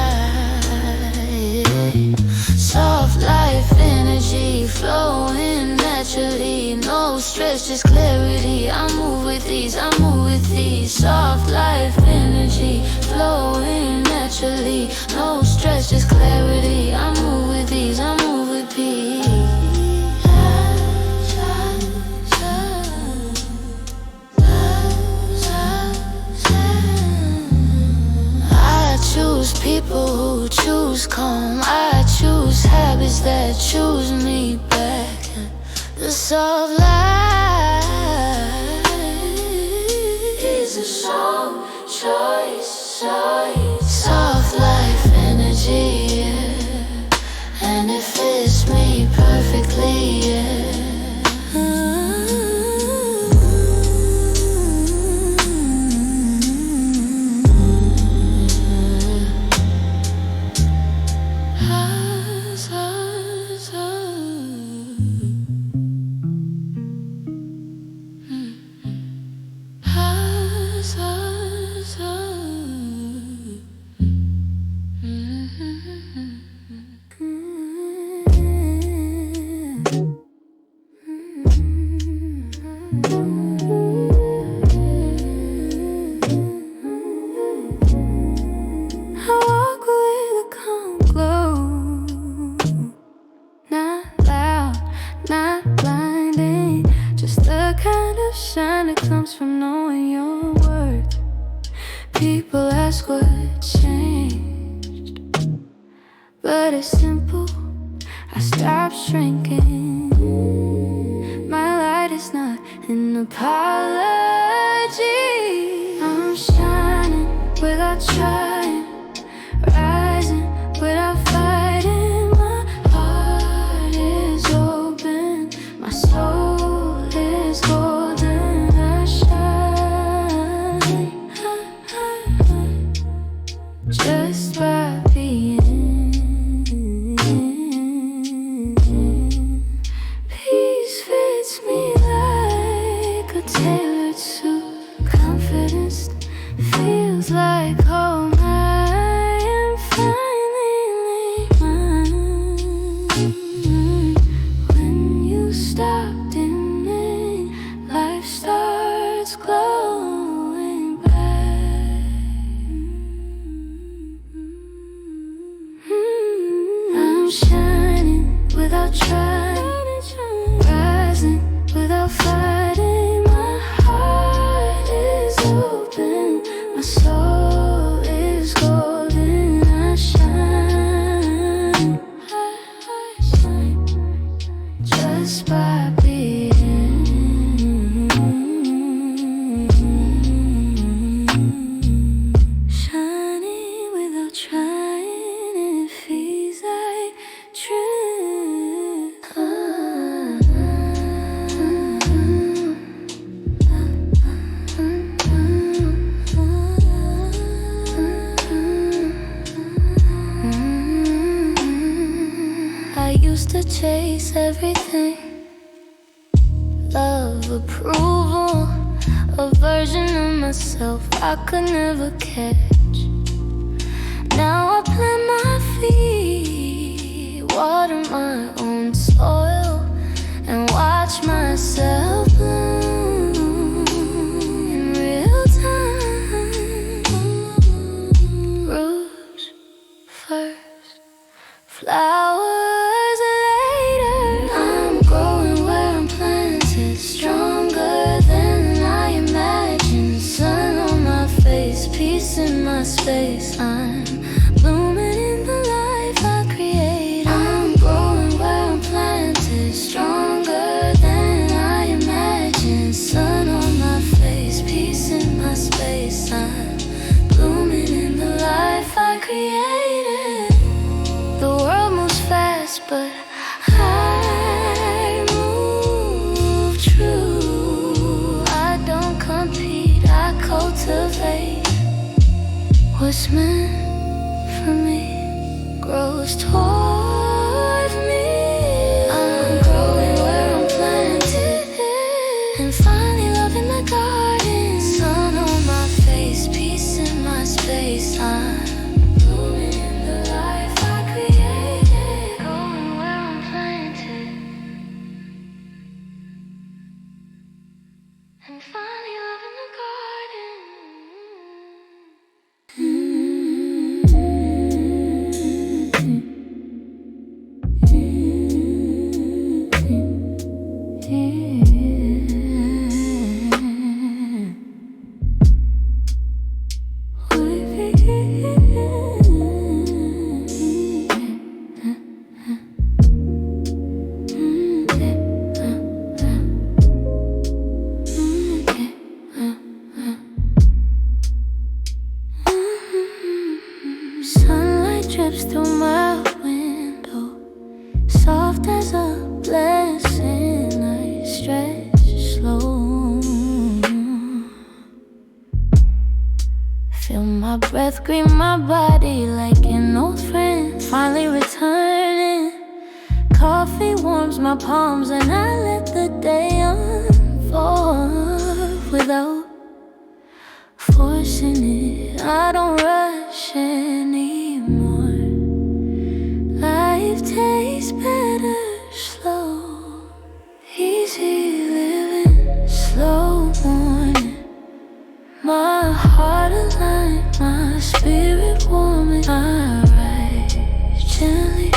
Soft life energy flowing naturally, no stress, just clarity. I move with ease, I move with ease. Soft life energy flowing naturally, no stress, just clarity. I move with ease, I move with peace. I choose people who choose calm. I choose choice that choose me back. The soft life is a soft choice. Soft life energy, yeah. And it fits me perfectly, yeah. Shine that comes from knowing your worth. People ask what changed, but it's simple. I stopped shrinking. My light is not an apology. I'm shining without trying, rising without fighting. My heart is open, my soul is golden. Just by being, peace fits me like a tailored suit. Confidence feels like home. I am finally mine. When you stop dimming, life starts glowing back. I'm shining without trying, rising without fighting. My heart is open, my soul is golden. I shine just by being. Shining without trying, it feels like truth. I used to chase everything, love, approval, a version of myself I could never catch. Now I plant my feet, water my own soil, and watch myself bloom in real time. Roots first, flowers later. I'm growing where I'm planted, stronger than I imagined. Sun on my face, peace in my space. I'm blooming in the life I create. I'm growing where I'm planted, stronger than I imagined. Sun on my face, peace in my space. I'm blooming in the life I created. The world moves fast, but I move true. I don't compete, I cultivate. What's meant for me grows toward me. I'm growing where I'm planted, and finally loving the garden. Sun on my face, peace in my space. I'm blooming in the life I created. Going where I'm planted, and finally loving the garden. breath green my body like an old friend finally returning. Coffee warms my palms and I let the day unfold without forcing it. I don't rush anymore. Life tastes better slow. Easy living, slow morning. My heart aligned, my spirit warming. I rise gently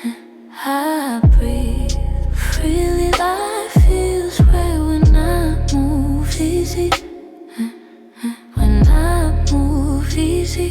and I breathe freely. Life feels right when I move easy. When I move easy.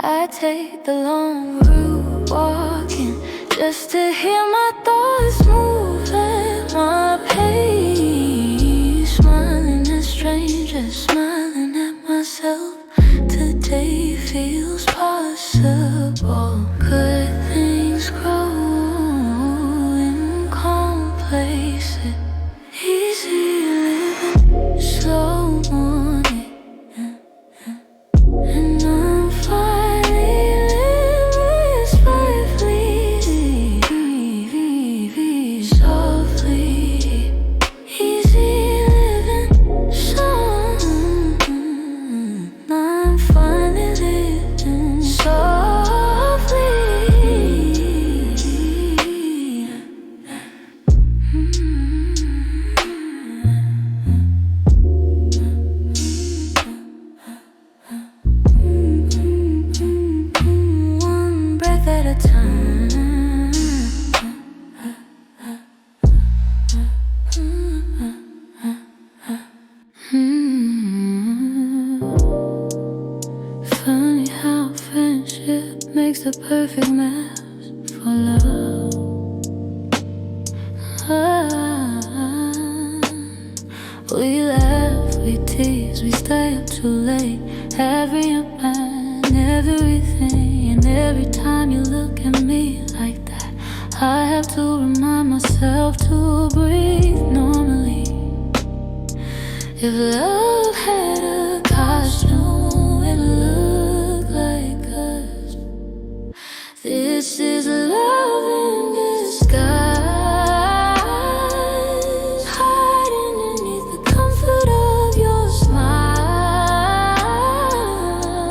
I take the long route walking just to hear my thoughts move at my pace. Smiling at strangers, smiling at myself. Today feels possible. Good things grow in calm places. Easy living, slow morning. And I'm finally living swiftly, softly. Easy living, I'm finally living softly. One breath at a time. Funny how friendship makes the perfect match for love. We laugh, we tease, we stay up too late. Every man, everything, and every time you look at me like that, I have to remind myself to breathe normally. If love had a costume, it would look like us. This is love in disguise, hiding beneath the comfort of your smile.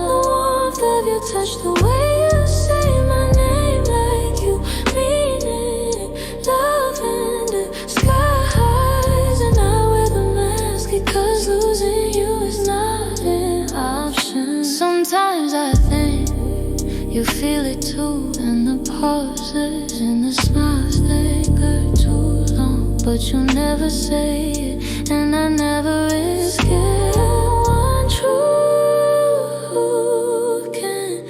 The warmth of your touch, the way you say my name like you mean it. Love in disguise, and I wear the mask because losing you is not an option. Sometimes I think you feel it too, and the pauses and the smiles linger too long. But you never say it, and I never risk it. One truth can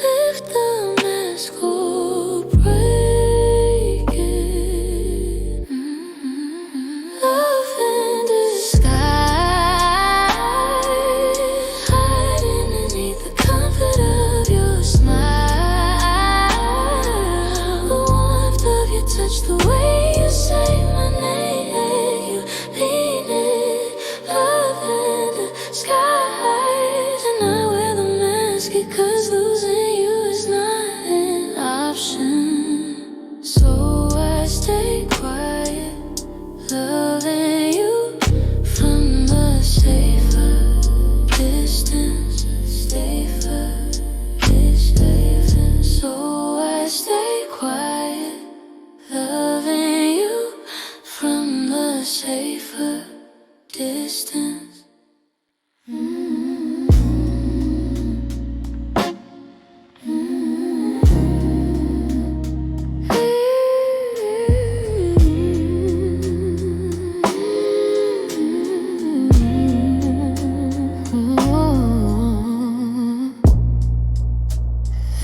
lift the mask or break it. Love in disguise, hiding beneath the comfort of your smile. The warmth of your touch, the way you say my name, you mean it. Love in disguise, and I wear the mask because losing you is not an option. So I stay quiet, loving you from the safer distance, safer distance. So I stay quiet, loving you from the safer distance.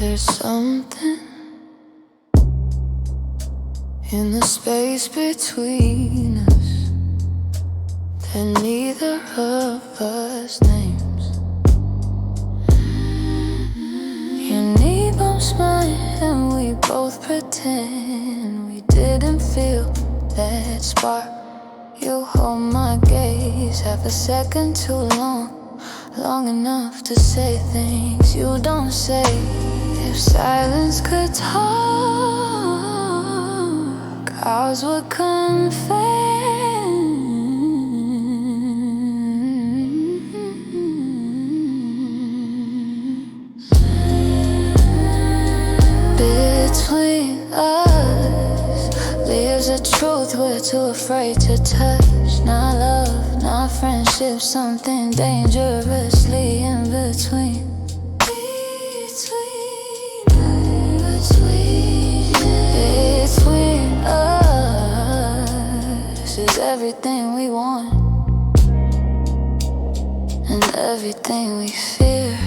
There's something in the space between us that neither of us names. Your knee bumps mine and we both pretend we didn't feel that spark. You hold my gaze half a second too long, long enough to say things you don't say. If silence could talk, ours would confess. Between us lives a truth we're too afraid to touch. Not love, not friendship, something dangerously in between. Between us is everything we want and everything we fear.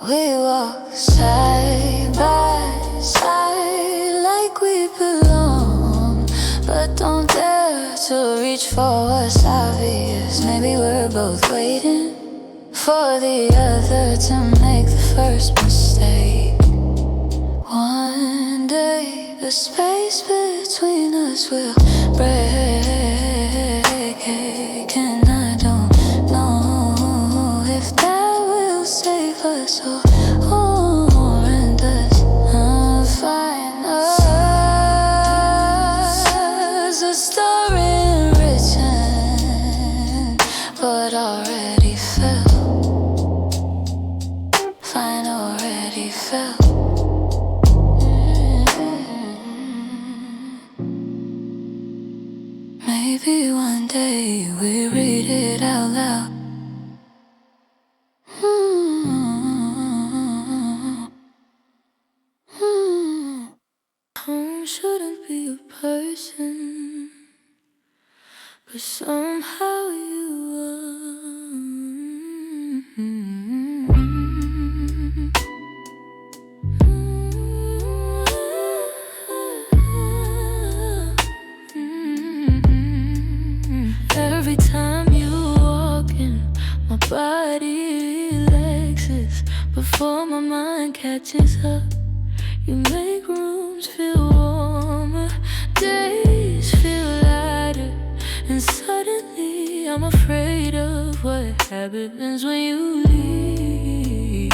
We walk side by side like we belong, but don't dare to reach for what's obvious. Maybe we're both waiting for the other to make the first mistake. One day the space between us will break, and I don't know if that will save us or end us. Find us a story written but already felt. Fine, already felt. Maybe one day we read it out loud. Home shouldn't be a person, but somehow you are. Every time you walk in, my body relaxes before my mind catches up. You make rooms feel warmer, days feel lighter, and suddenly I'm afraid of what happens when you leave.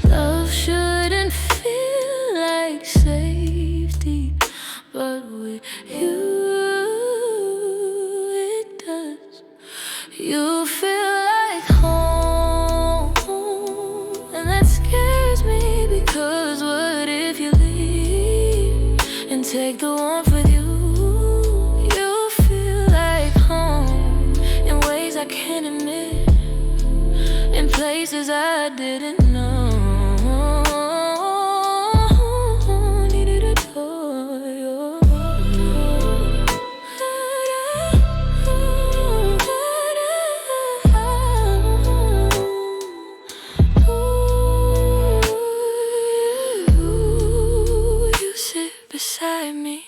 Love shouldn't feel like safety, but with you it does. You feel like home, and that scares me, because what if you leave and take the warmth with you? You feel like home in ways I can't admit, in places I didn't know. Needed a toy. You sit beside me,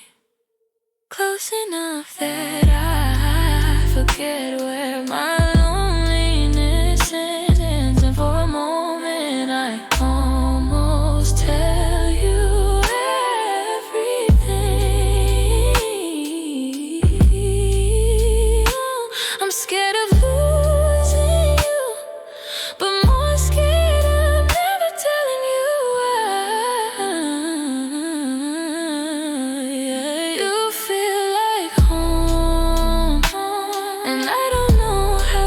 close enough that I forget where my loneliness ends, and for a moment I almost tell you everything. I'm scared of losing you, but more scared of never telling you why. Yeah, you feel like home, and I don't know how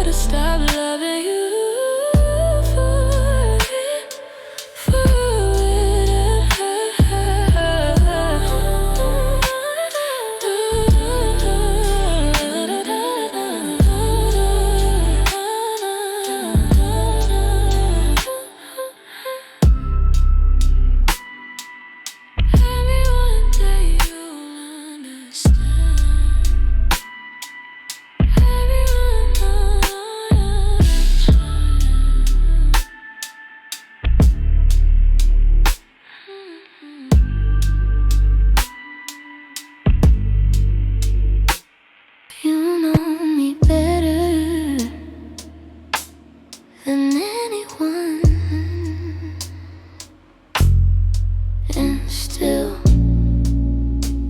Still,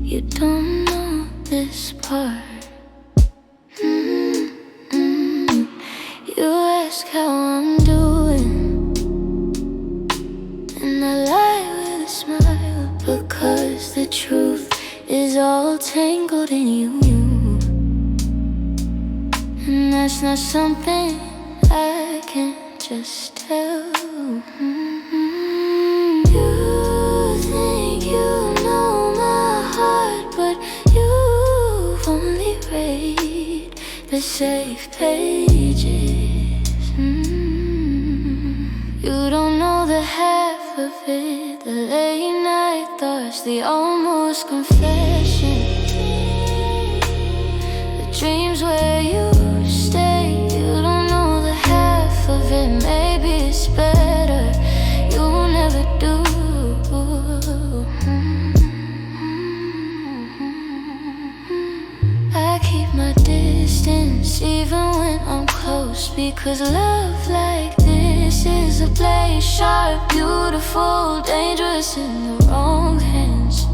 you don't know this part. You ask how I'm doing, and I lie with a smile, because the truth is all tangled in you. And that's not something I can just tell. You think you know my heart, but you've only read the safe pages. You don't know the half of it, the late night thoughts, the almost confession, the dreams where you stay. You don't know the half of it. Maybe it's better you never do. I keep my distance even when I'm close, because love like this is a blade, sharp, beautiful, dangerous in the wrong hands.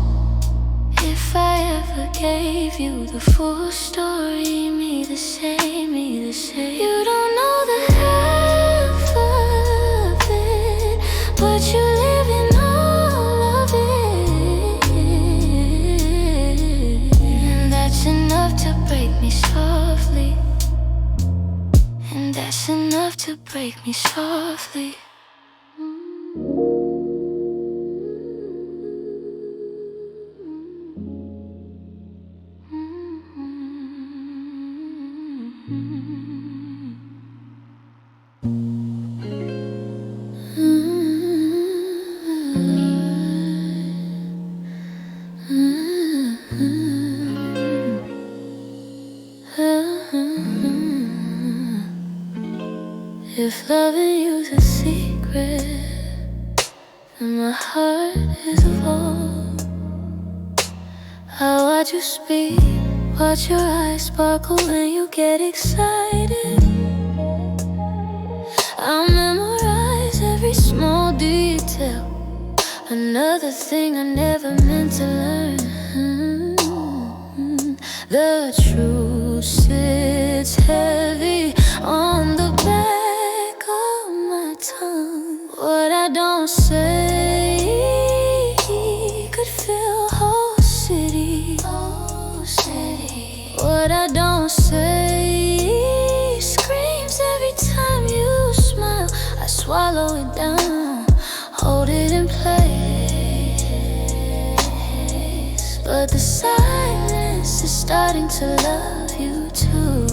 If I ever gave you the full story, me the same, me the same. You don't know the half of it, but you live in all of it. And that's enough to break me softly. And that's enough to break me softly. If loving you's a secret, then my heart is a vault. I watch you speak, watch your eyes sparkle when you get excited. I memorize every small detail, another thing I never meant to learn. The truth sits heavy on the back of my tongue. What I don't say could fill whole city. What I don't say screams every time you smile. I swallow it down, hold it in place, but the silence is starting to love you too.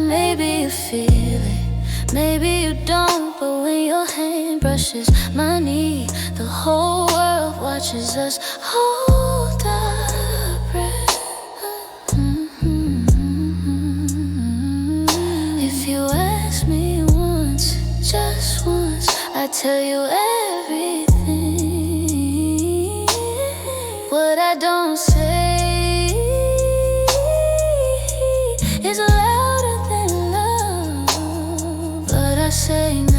Maybe you feel it, maybe you don't, but when your hand brushes my knee, the whole world watches us hold our breath. If you ask me once, just once, I tell you everything. What I don't say is louder than love, but I say nothing.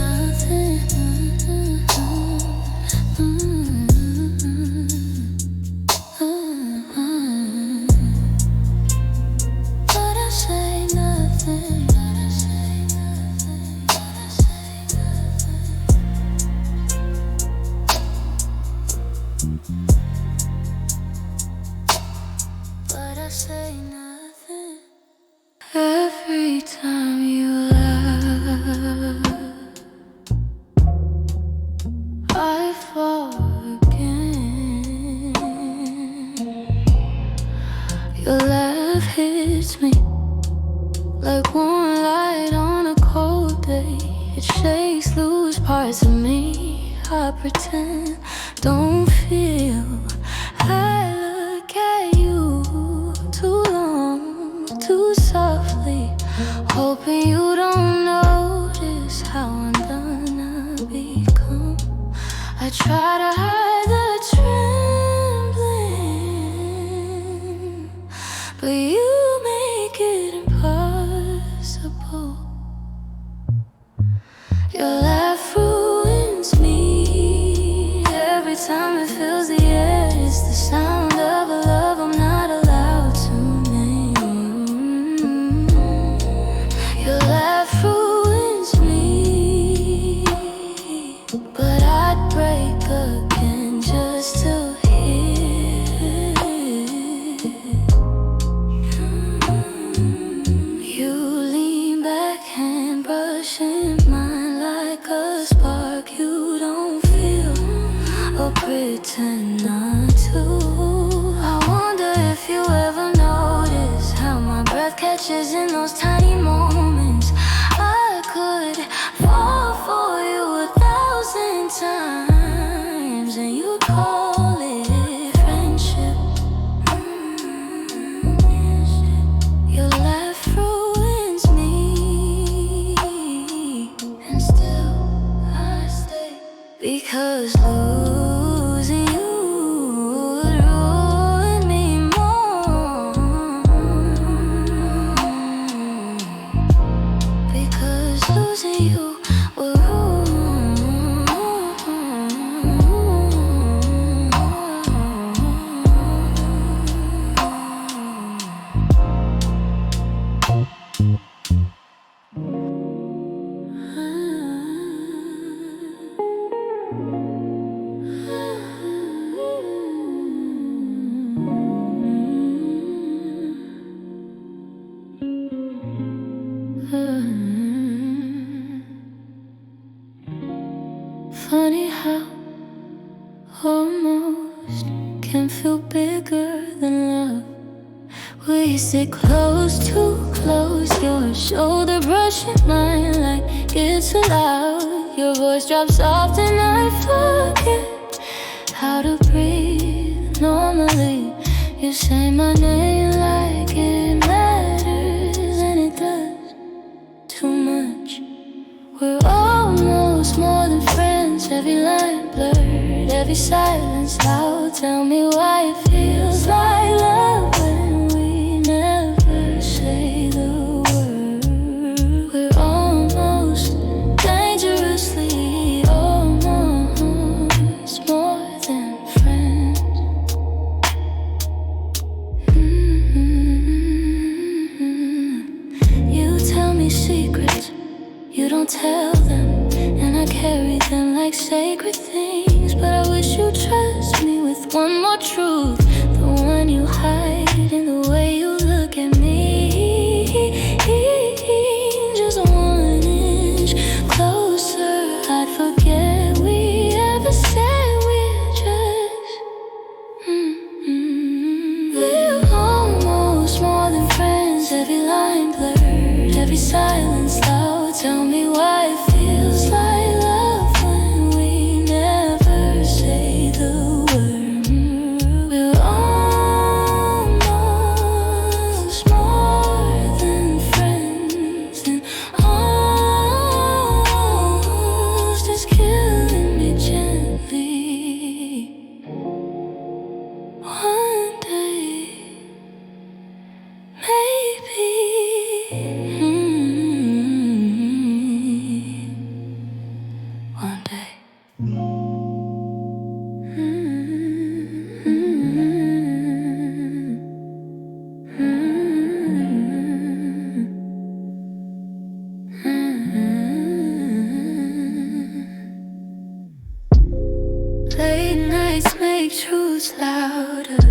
But I say nothing. But I say nothing. Every time you laugh, I fall again. Your laugh hits me like warm light on a cold day. It shakes loose parts of me I pretend don't feel. I look at you too long, too softly, hoping you don't notice how undone I've become. I try to hide the trembling, but you make it impossible. Your laugh ruins me. Every time it fills the air, it's the sound of a love I'm not allowed to name. Your laugh ruins me, but I'd break again just to hear you lean back and brushing mine like a spark you don't feel or pretend not to. I wonder if you ever notice how my breath catches in those tiny moments. I could fall for you 1,000 times and you'd call it friendship. Your laugh ruins me, and still I stay, because losing you would ruin me more. Because losing you would Funny how almost can feel bigger than love. We sit close, too close. Your shoulder brushing mine like it's too loud. Your voice drops soft and I forget how to breathe normally. You say my name like it matters, and it does too much. We're almost more than friends. Every line blurred, every silence loud. Tell me why it feels like love when we never say the word. We're almost dangerously, almost more than friends. You tell me secrets, you don't tell them, and I carry them like sacred things. But I wish you'd trust me with one more truth, the one you hide in the way you look at me. Just 1 inch closer, I'd forget we ever said we're just we're almost more than friends. Every line blurred, every silence loud. Tell me why it feels like love when we never say the word. We're almost more than friends, and almost is killing me gently. One day, maybe. One day. Late nights make truths louder,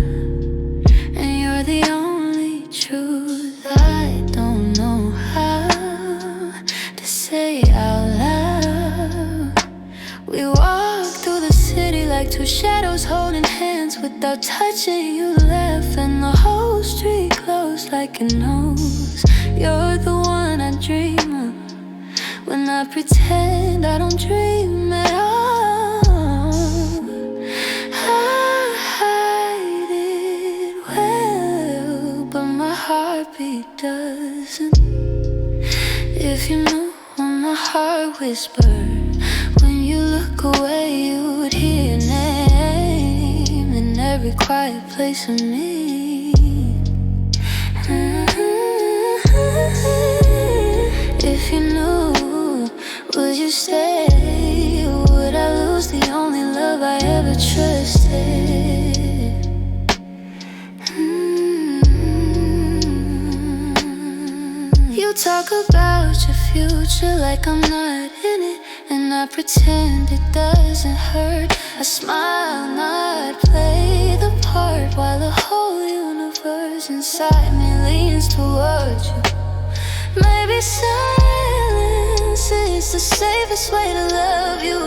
and you're the only truth I don't know how to say out loud. We walk through the city like two shadows holding hands without touching. You laugh and the whole street glows like it knows you're the one I dream of when I pretend I don't dream at all. I hide it well, but my heartbeat doesn't. If you knew what my heart whispered, when you look away you would hear your name in every quiet place of me. If you knew what would you stay? Would I lose the only love I ever trusted? You talk about your future like I'm not in it, and I pretend it doesn't hurt. I smile, not play the part, while the whole universe inside me leans towards you. Maybe silence is the safest way to love you.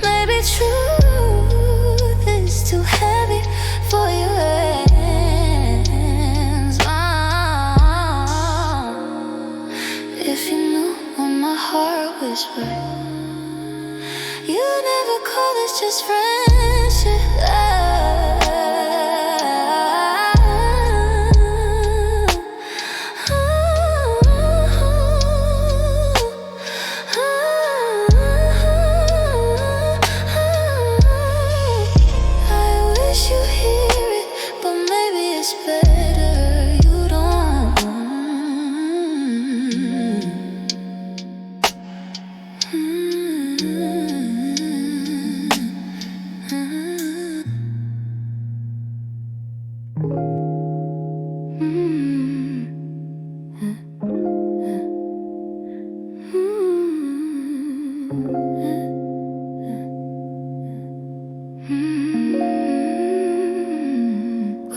Maybe truth is too heavy for your hands. If you knew what my heart whispered, you never call this just friendship.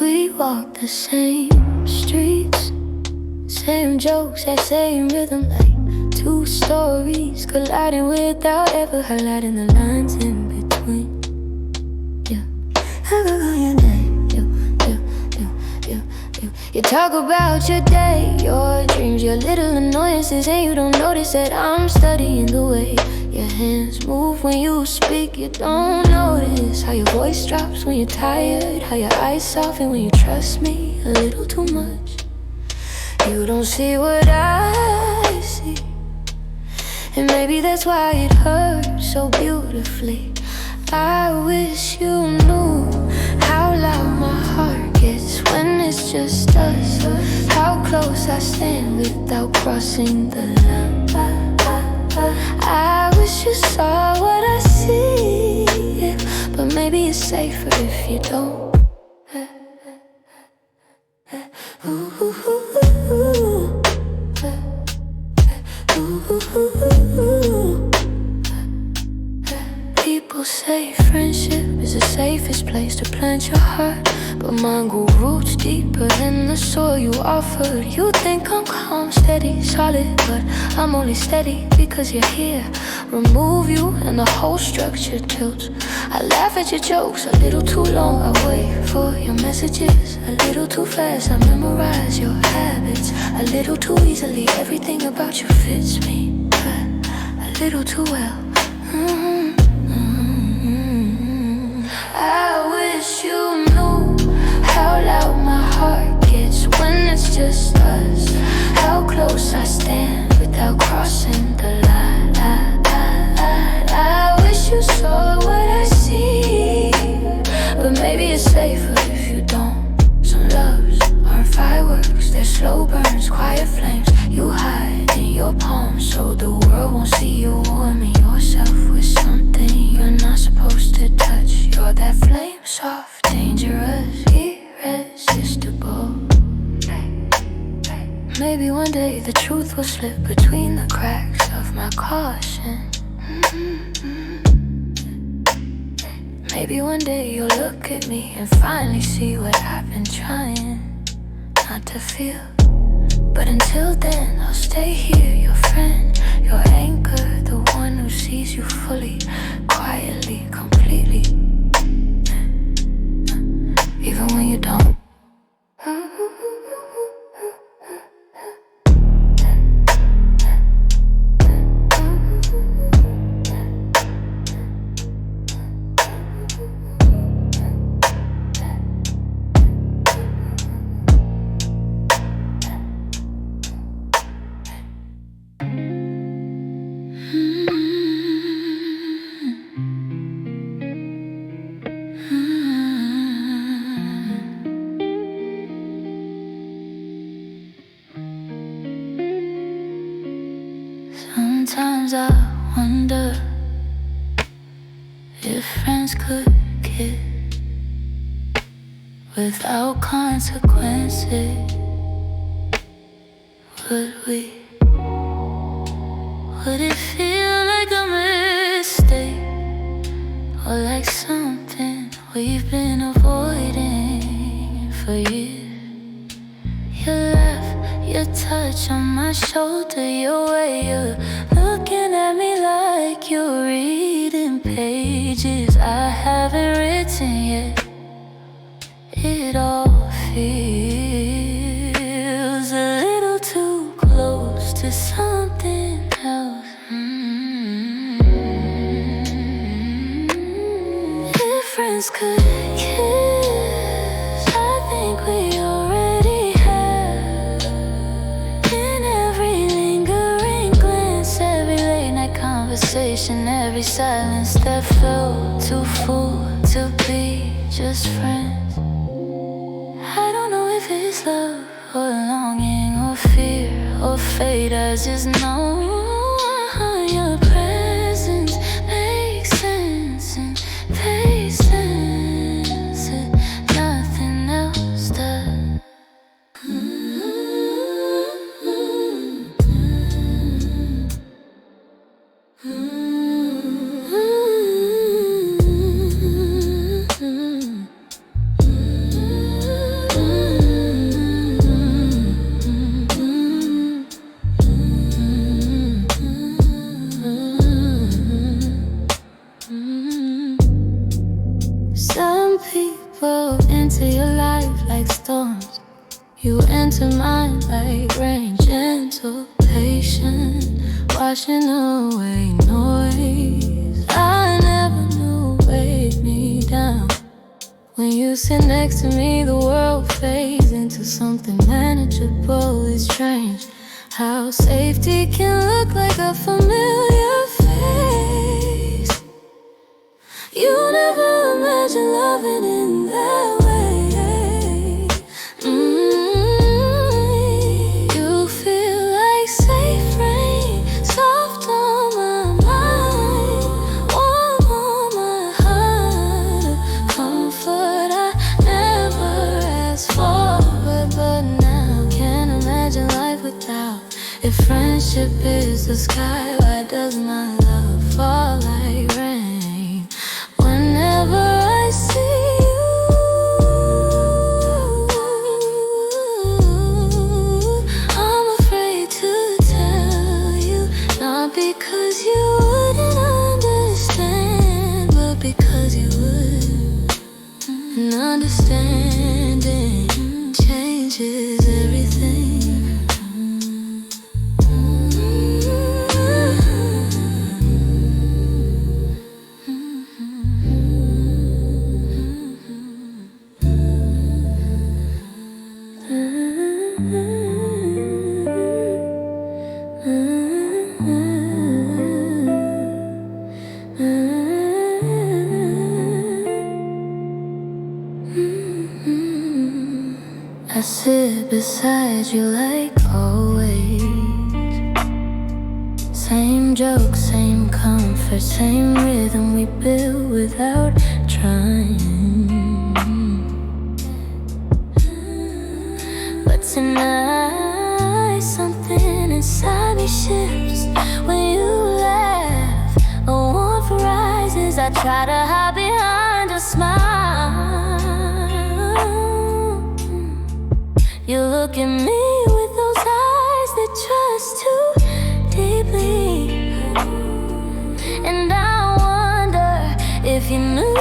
We walk the same streets, same jokes, that same rhythm, like two stories colliding without ever highlighting the lines in between. Yeah, I could call your name. You talk about your day, your dreams, your little annoyances, and you don't notice that I'm studying the way your hands move when you speak. You don't notice how your voice drops when you're tired, how your eyes soften when you trust me a little too much. You don't see what I see, and maybe that's why it hurts so beautifully. I wish you knew how loud my heart gets when it's just us, how close I stand without crossing the line. I wish you saw what I see, yeah, but maybe it's safer if you don't. People say friendship is the safest place to plant your heart, but mine grew roots deeper than the soil you offered. You think I'm calm, steady, solid, but I'm only steady because you're here. Remove you and the whole structure tilts. I laugh at your jokes a little too long, I wait for your messages a little too fast. I memorize your habits a little too easily. Everything about you fits me, but a little too well. I wish you knew how loud my heart gets when it's just us, how close I stand without crossing the line. I wish you saw what I see, but maybe it's safer if you don't. Some loves aren't fireworks, they're slow burns, quiet flames you hide in your palms so the world won't see you warming yourself with something you're not supposed to touch. You're that flame, soft, dangerous, irresistible. Maybe one day the truth will slip between the cracks of my caution. Maybe one day you'll look at me and finally see what I've been trying not to feel. But until then, I'll stay here, your friend, your anchor, the one who sees you fully, quietly, completely, even when you don't. Sometimes I wonder if friends could kiss without consequences. Would we? Would it feel like a mistake, or like something we've been avoiding for years? Your laugh, your touch on my shoulder, your way of looking at me like you're reading pages I haven't written yet. It all feels a little too close to something else. If friends could kiss, I think we already have. In every lingering glance, every late night conversation, every silence that felt too full to be just friends. I don't know if it's love or longing or fear or fate. I just know your presence makes sense and patience and nothing else does. Some people enter your life like storms. You enter mine like rain, gentle, patient, washing away noise I never knew weighed me down. When you sit next to me, the world fades into something manageable. It's strange how safety can look like a familiar face. You never imagined loving in that way. You feel like safe rain, soft on my mind, warm on my heart, comfort I never asked for. But now can't imagine life without. If friendship is the sky, why does my love fall like rain? Whenever I see you, I'm afraid to tell you. Not because you wouldn't understand, but because you would. And understanding changes everything. I sit beside you like always. Same jokes, same comfort, same rhythm we build without trying. But tonight something inside me shifts when you laugh. A warmth rises, I try to hide behind a smile. You look at me with those eyes that trust too deeply, and I wonder if you knew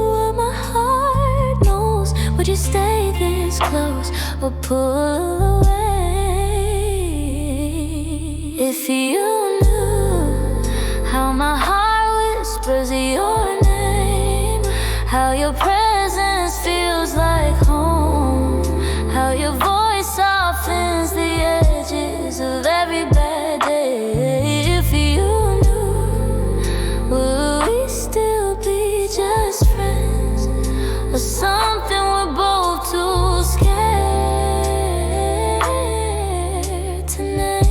what my heart knows. Would you stay this close or pull away? If you knew how my heart whispers your name, how your presence feels like home, how your voice softens the edges of every bad day. If you knew, would we still be just friends, or something we're both too scared to name?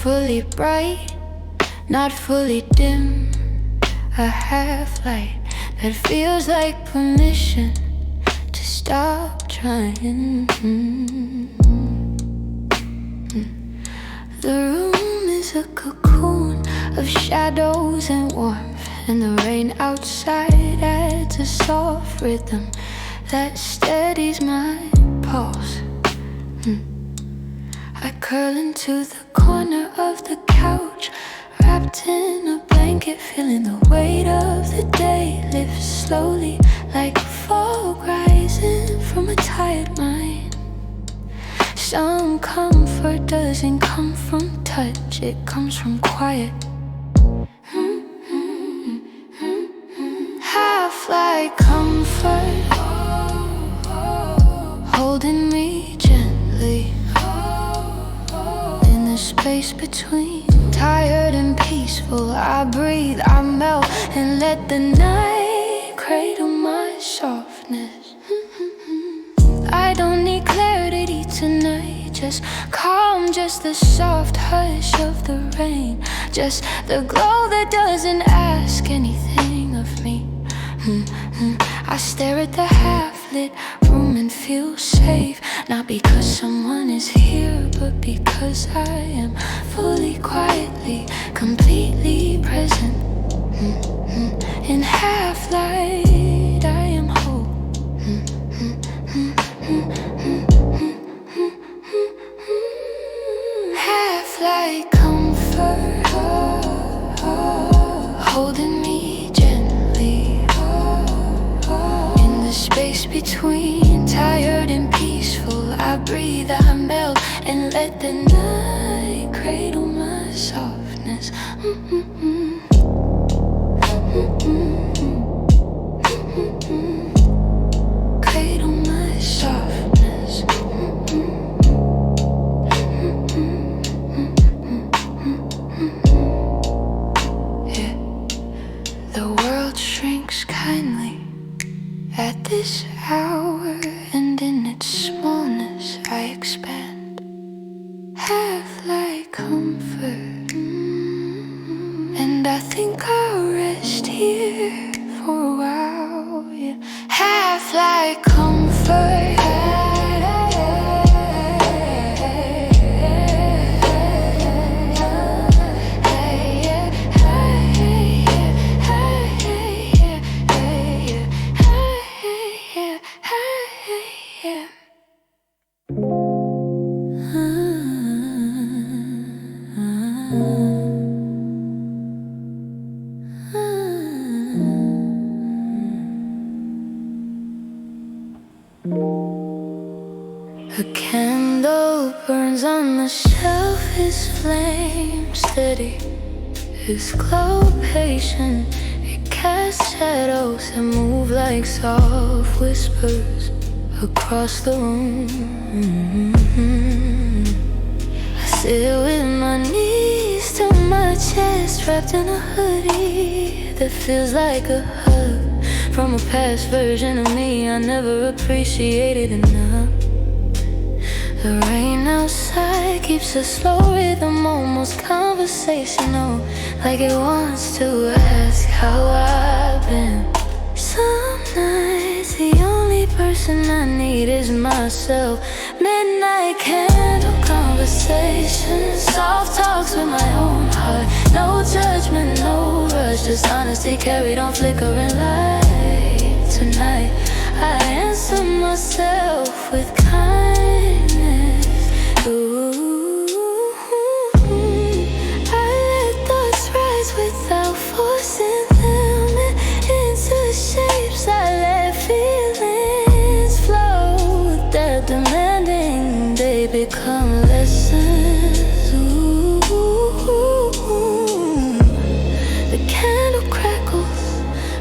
fully bright, not fully dim. A half light that feels like permission to stop trying. The room is a cocoon of shadows and warmth, and the rain outside adds a soft rhythm that steadies my pulse. I curl into the corner of the couch, wrapped in a blanket, feeling the weight of the day lift slowly like fog rising from a tired mind. Some comfort doesn't come from touch, it comes from quiet. Half like comfort, holding me gently in the space between tired and peaceful. I breathe, I melt, and let the night cradle my softness. I don't need clarity tonight, just calm, just the soft hush of the rain, just the glow that doesn't ask anything of me. I stare at the half-lit room and feel safe, not because someone is here, but because I am fully, quietly, completely present. In half-light I am whole. Half-light comfort, holding me gently in the space between tired and peaceful. I breathe, I melt, and let the night cradle my softness. Cradle my softness. Yeah. The world shrinks kindly at this hour, and in its smallness I expand. Half like comfort, and I think I'll rest here for a while. Yeah. Half like comfort. A candle burns on the shelf, its flame steady, its glow patient. It casts shadows that move like soft whispers across the room. I sit with my knees to my chest, wrapped in a hoodie that feels like a hug from a past version of me I never appreciated enough. The rain outside keeps a slow rhythm, almost conversational, like it wants to ask how I've been. Some nights the only person I need is myself. Midnight candle conversations, soft talks with my own heart. No judgment, no rush, just honesty carried on flickering light. Tonight I answer myself with kindness. Ooh, I let thoughts rise without forcing them into shapes. I let feelings flow without demanding they become lessons. Ooh, the candle crackles,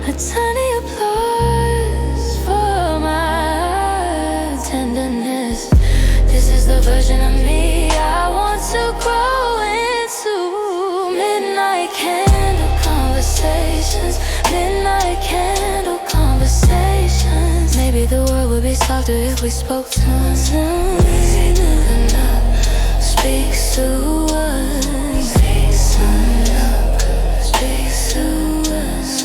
a tiny applause for my tenderness. This is the version of me I want to grow into. Midnight candle conversations, midnight candle conversations. Maybe the world would be softer if we spoke to ourselves enough. speaks to us. Speaks to us.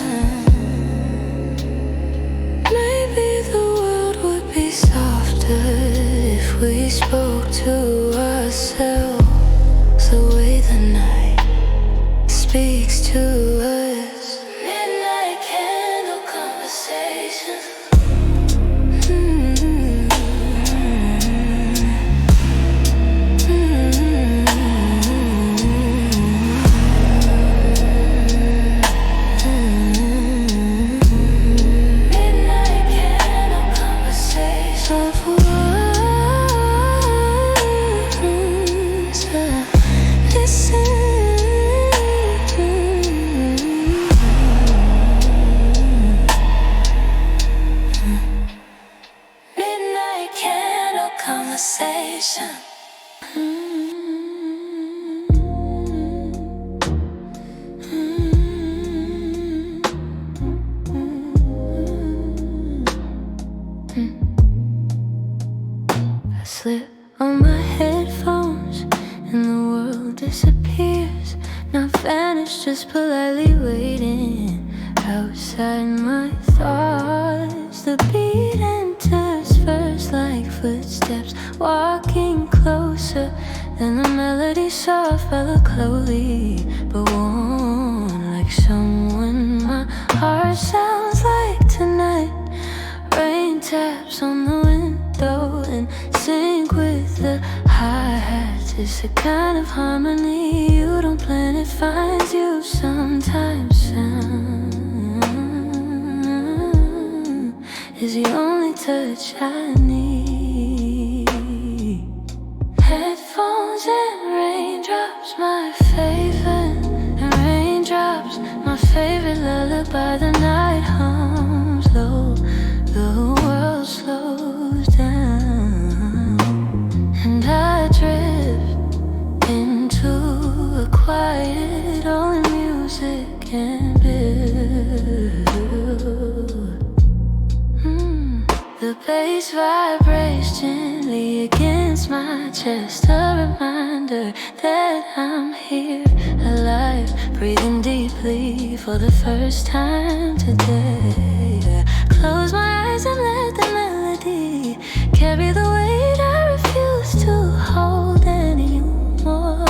Maybe the world would be softer if we spoke to ourselves the way the night speaks to us. Midnight candle conversations. Conversation. I slip on my headphones and the world disappears. Not vanished, just politely waiting outside my thoughts. The beat enters first like footsteps, walking closer. Then the melody soft, follow closely, but warm like someone. My heart sounds like tonight. Rain taps on the window and sync with the hi-hats. It's a kind of harmony you don't plan, it finds you sometimes. Sound is the only touch I need. Headphones and raindrops, my favorite. And raindrops, my favorite lullaby. The night hums low, the world slows down, and I drift into a quiet only music can build. The bass vibrates gently against my chest, a reminder that I'm here, alive, breathing deeply for the first time today. Close my eyes and let the melody carry the weight I refuse to hold anymore.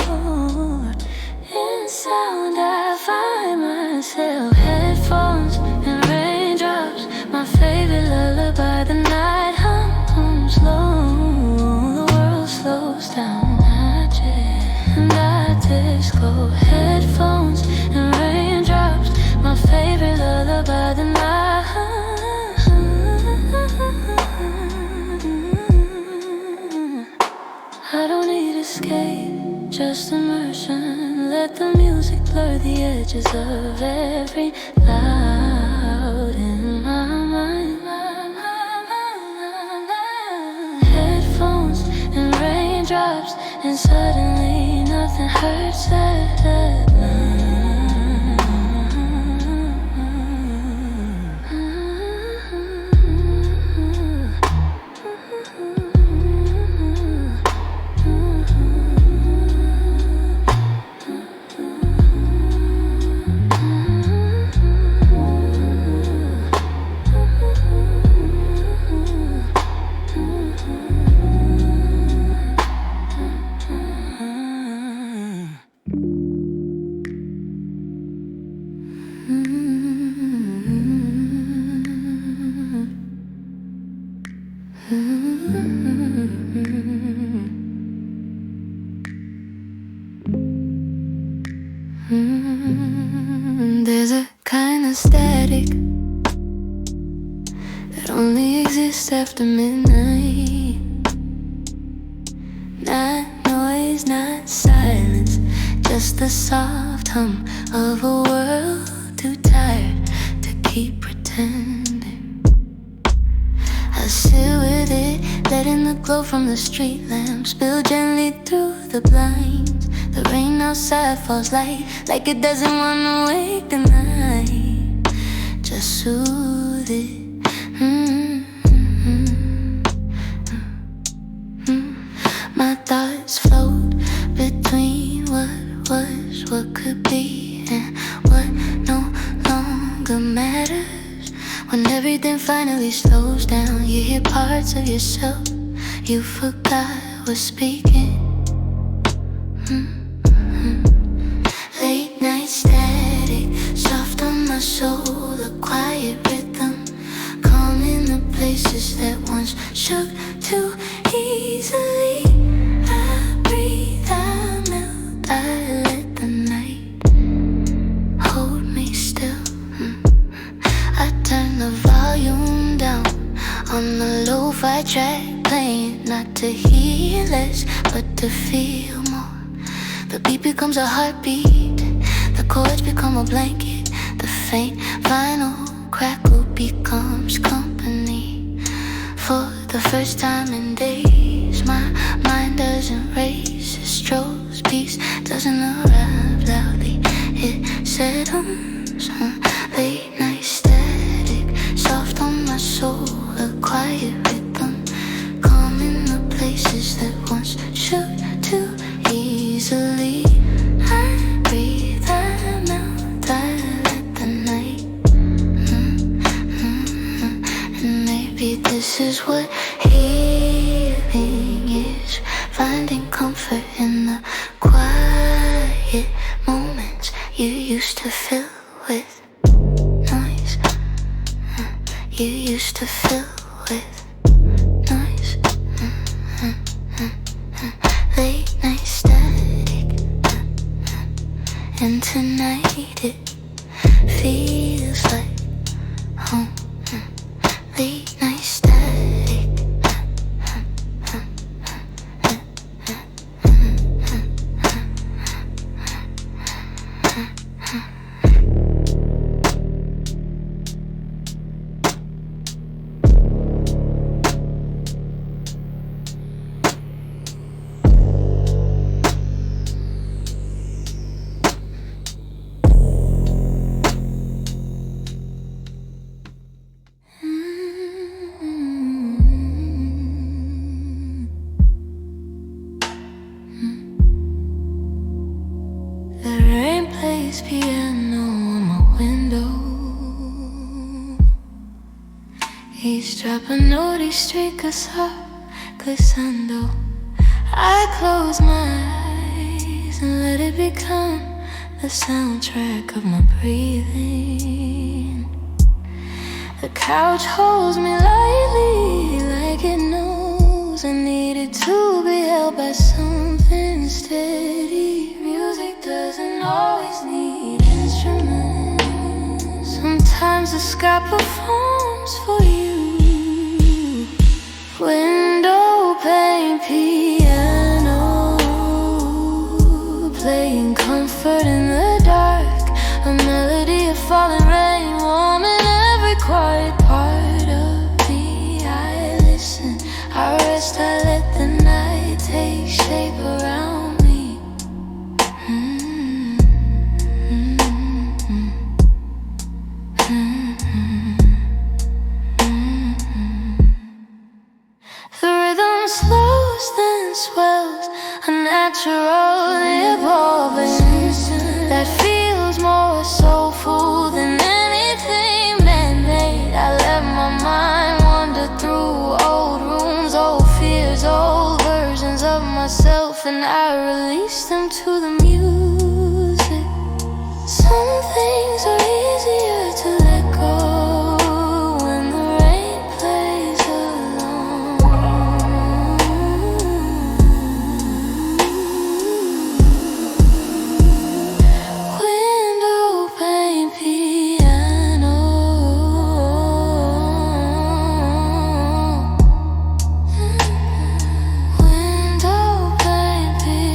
In sound I find myself, headphones and raindrops, my favorite lullaby. The night hums low, the world slows down. I drift and I disco. Headphones and raindrops, my favorite lullaby. The night I don't need escape, just immersion. Let the music blur the edges of every cloud in my mind. Headphones and raindrops, and suddenly nothing hurts that There's a kind of static that only exists after midnight. Not noise, not silence, just the soft hum of a world too tired to keep pretending. I sit with it, letting the glow from the street lamp spill gently through the blinds. The rain outside falls light, like it doesn't wanna wake the night. Just soothe it. My thoughts float longer matters. When everything finally slows down, you hear parts of yourself you forgot was speaking. Late night static, soft on my soul, a quiet rhythm, calming the places that once shook too easily. I breathe, I melt, I let the night hold me still. I turn the volume down on the lo-fi track, playing not to hear less, but to feel more. The beat becomes a heartbeat, the chords become a blanket, the faint vinyl crackle becomes company. For the first time in days, my mind doesn't race, it strolls, peace doesn't arrive loudly, it settles. Late night static, soft on my soul, a quiet rhythm, calming the places that once shook too easily. I breathe, I melt, I let the night. And maybe this is what healing is, finding comfort in the quiet moments you used to fill with noise. You used to fill with noise. Late night static, and tonight it feels like home. Late night static. Piano on my window. Eavesdrop a note, he streak us up, glissando. I close my eyes and let it become the soundtrack of my breathing. The couch holds me lightly, like it knows I needed to be held by something steady. Music doesn't always need instruments. Sometimes the sky performs for you. Window pane piano, playing comfort in the dark, a melody of falling rain, warming every quiet part of me. I listen, I rest, I let the night take shape around me. The rhythm slows, then swells, a natural evolving that feels more soulful than anything man-made. I let my mind wander through old rooms, old fears, old versions of myself, and I release them to the music. Some things are easier to let go when the rain plays along. Window pane piano, window pane piano.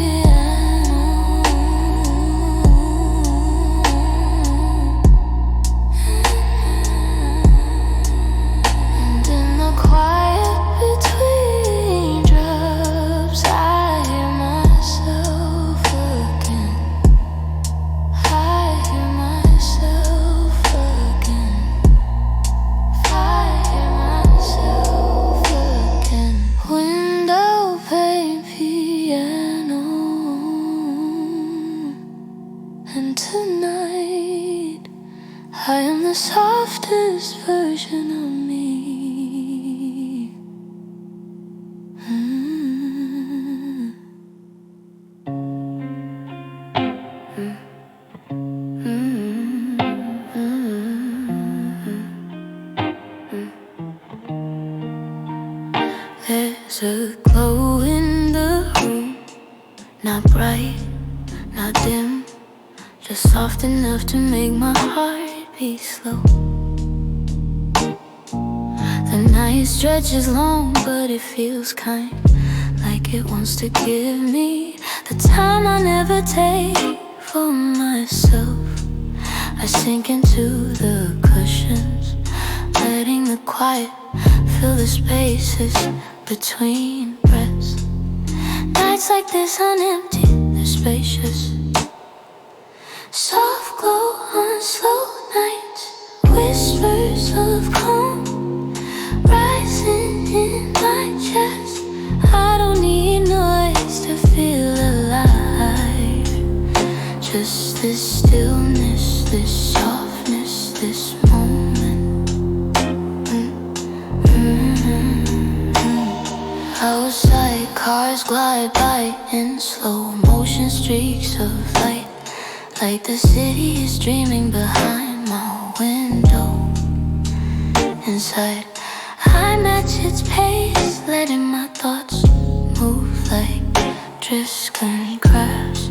softest version of me. There's a glow in the room, not bright, not dim, just soft enough to make my heart beat slow. The night stretches long, but it feels kind, like it wants to give me the time I never take for myself. I sink into the cushions, letting the quiet fill the spaces between breaths. Nights like this aren't empty, they're spacious. Soft glow on slow nights, whispers of calm rising in my chest. I don't need noise to feel alive, just this stillness, this softness, this moment. Outside, cars glide by in slow motion streaks of light, like the city is dreaming behind my window. Inside, I match its pace, letting my thoughts move like drifts can crash.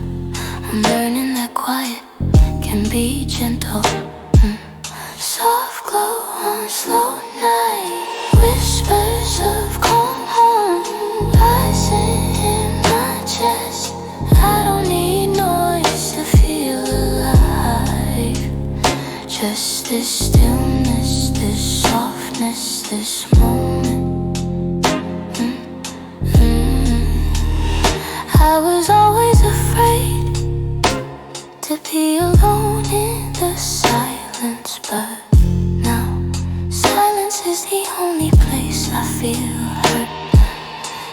I'm learning that quiet can be gentle. Soft glow on slow night, whispers of calm rising in my chest. I don't need noise to feel alive, just this stillness, this softness, this moment. I was always afraid to be alone in the silence, but now silence is the only place I feel hurt.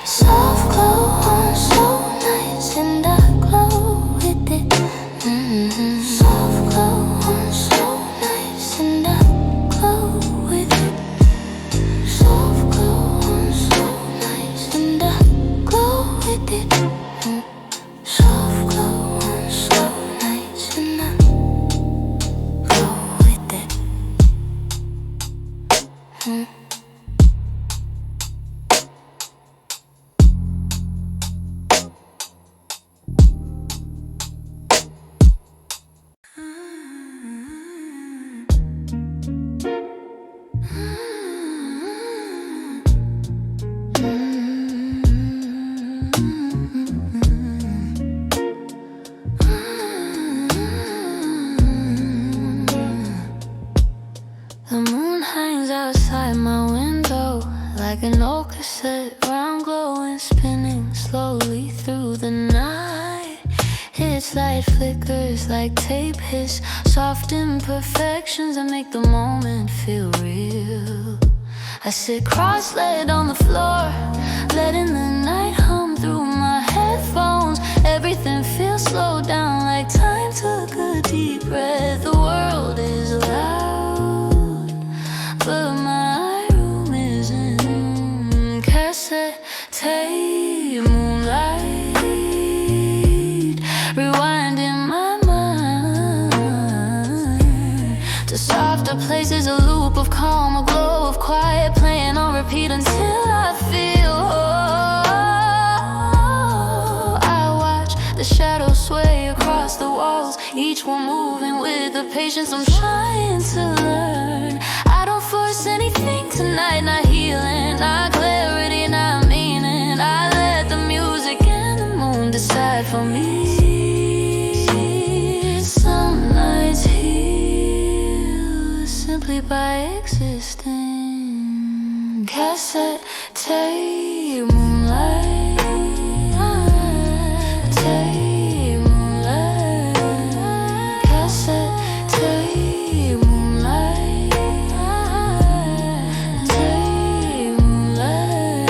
Soft glow on slow nights, and I glow with it. Soft glow on slow nights, and I glow with it. Soft glow on slow nights, and I glow with it. Soft glow on slow nights, and I glow with it. The moon hangs outside my window like an old cassette, round glowing, spinning slowly through the night. Its light flickers like tape hiss, soft imperfections that make the moment feel real. I sit cross-legged on the floor, letting the night hum through my headphones. Everything feels slowed down, like time took a deep breath. The world is loud, but my room isn't. Cassette tape, moonlight, rewinding my mind to softer places, a loop of calm, a glow of quiet, playing on repeat until I feel whole. I watch the shadows sway across the walls, each one moving with the patience I'm trying to learn. I don't force anything tonight, not healing, not clarity, not meaning. I let the music and the moon decide for me. Some nights heal simply by existing. Cassette tape, moonlight, tape, moonlight. Cassette tape, moonlight, tape, moonlight.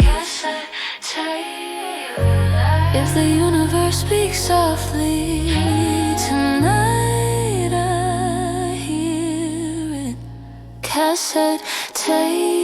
Cassette tape, moonlight. If the universe speaks softly tonight, I hear hesitate.